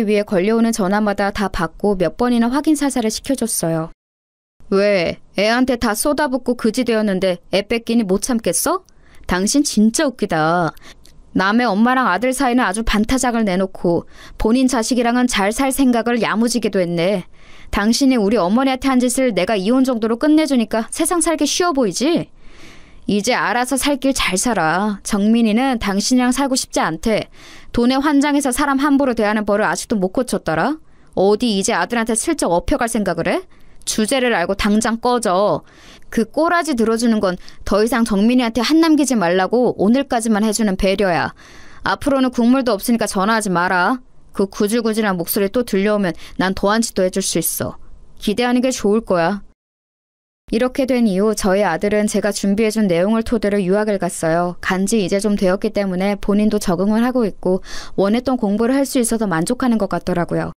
위해 걸려오는 전화마다 다 받고 몇 번이나 확인 사살을 시켜줬어요. 왜? 애한테 다 쏟아붓고 그지 되었는데 애 뺏기니 못 참겠어? 당신 진짜 웃기다. 남의 엄마랑 아들 사이는 아주 반타작을 내놓고 본인 자식이랑은 잘 살 생각을 야무지게도 했네. 당신이 우리 어머니한테 한 짓을 내가 이혼 정도로 끝내주니까 세상 살기 쉬워 보이지? 이제 알아서 살 길 잘 살아. 정민이는 당신이랑 살고 싶지 않대. 돈에 환장해서 사람 함부로 대하는 벌을 아직도 못 고쳤더라. 어디 이제 아들한테 슬쩍 업혀갈 생각을 해? 주제를 알고 당장 꺼져. 그 꼬라지 들어주는 건 더 이상 정민이한테 한 남기지 말라고 오늘까지만 해주는 배려야. 앞으로는 국물도 없으니까 전화하지 마라. 그 구질구질한 목소리 또 들려오면 난 더한 짓도 해줄 수 있어. 기대하는 게 좋을 거야. 이렇게 된 이후 저희 아들은 제가 준비해준 내용을 토대로 유학을 갔어요. 간지 이제 좀 되었기 때문에 본인도 적응을 하고 있고 원했던 공부를 할 수 있어서 만족하는 것 같더라고요.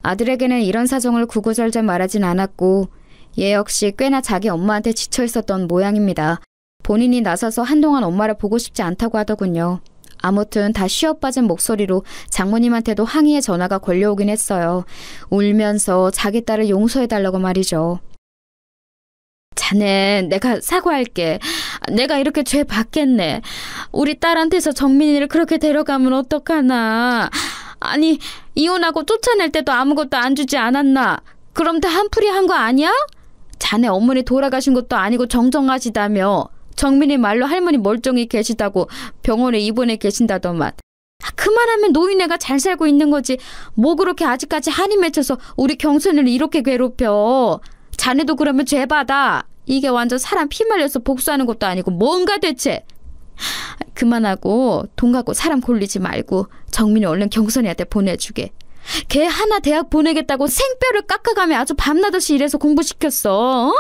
아들에게는 이런 사정을 구구절절 말하진 않았고 얘 역시 꽤나 자기 엄마한테 지쳐 있었던 모양입니다. 본인이 나서서 한동안 엄마를 보고 싶지 않다고 하더군요. 아무튼 다 쉬어빠진 목소리로 장모님한테도 항의의 전화가 걸려오긴 했어요. 울면서 자기 딸을 용서해달라고 말이죠. 자네, 내가 사과할게. 내가 이렇게 죄 받겠네. 우리 딸한테서 정민이를 그렇게 데려가면 어떡하나. 아니, 이혼하고 쫓아낼 때도 아무것도 안 주지 않았나. 그럼 다 한풀이 한 거 아니야? 자네 어머니 돌아가신 것도 아니고 정정하시다며. 정민이 말로 할머니 멀쩡히 계시다고 병원에 입원해 계신다더만. 그만하면 노인네가 잘 살고 있는 거지. 뭐 그렇게 아직까지 한이 맺혀서 우리 경선을 이렇게 괴롭혀. 자네도 그러면 죄받아. 이게 완전 사람 피 말려서 복수하는 것도 아니고 뭔가 대체. 그만하고 돈 갖고 사람 골리지 말고 정민이 얼른 경선이한테 보내주게. 걔 하나 대학 보내겠다고 생뼈를 깎아가며 아주 밤낮없이 일해서 공부시켰어. 어?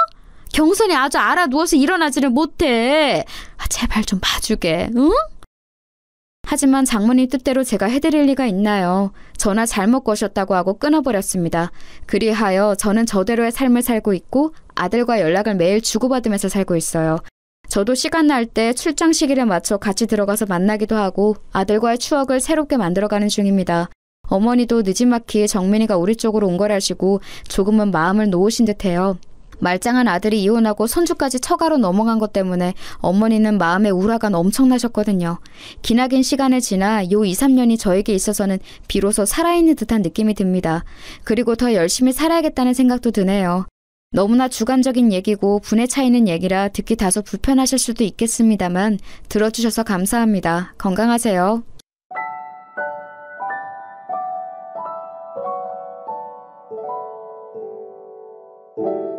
경선이 아주 알아 누워서 일어나지를 못해. 제발 좀 봐주게. 응? 하지만 장모님 뜻대로 제가 해드릴 리가 있나요? 전화 잘못 거셨다고 하고 끊어버렸습니다. 그리하여 저는 저대로의 삶을 살고 있고 아들과 연락을 매일 주고받으면서 살고 있어요. 저도 시간 날 때 출장 시기를 맞춰 같이 들어가서 만나기도 하고 아들과의 추억을 새롭게 만들어가는 중입니다. 어머니도 느지막이 정민이가 우리 쪽으로 온 걸 아시고 조금은 마음을 놓으신 듯해요. 말짱한 아들이 이혼하고 손주까지 처가로 넘어간 것 때문에 어머니는 마음에 우라가 엄청나셨거든요. 기나긴 시간을 지나 요 2, 3년이 저에게 있어서는 비로소 살아있는 듯한 느낌이 듭니다. 그리고 더 열심히 살아야겠다는 생각도 드네요. 너무나 주관적인 얘기고 분에 차이는 얘기라 듣기 다소 불편하실 수도 있겠습니다만 들어주셔서 감사합니다. 건강하세요. you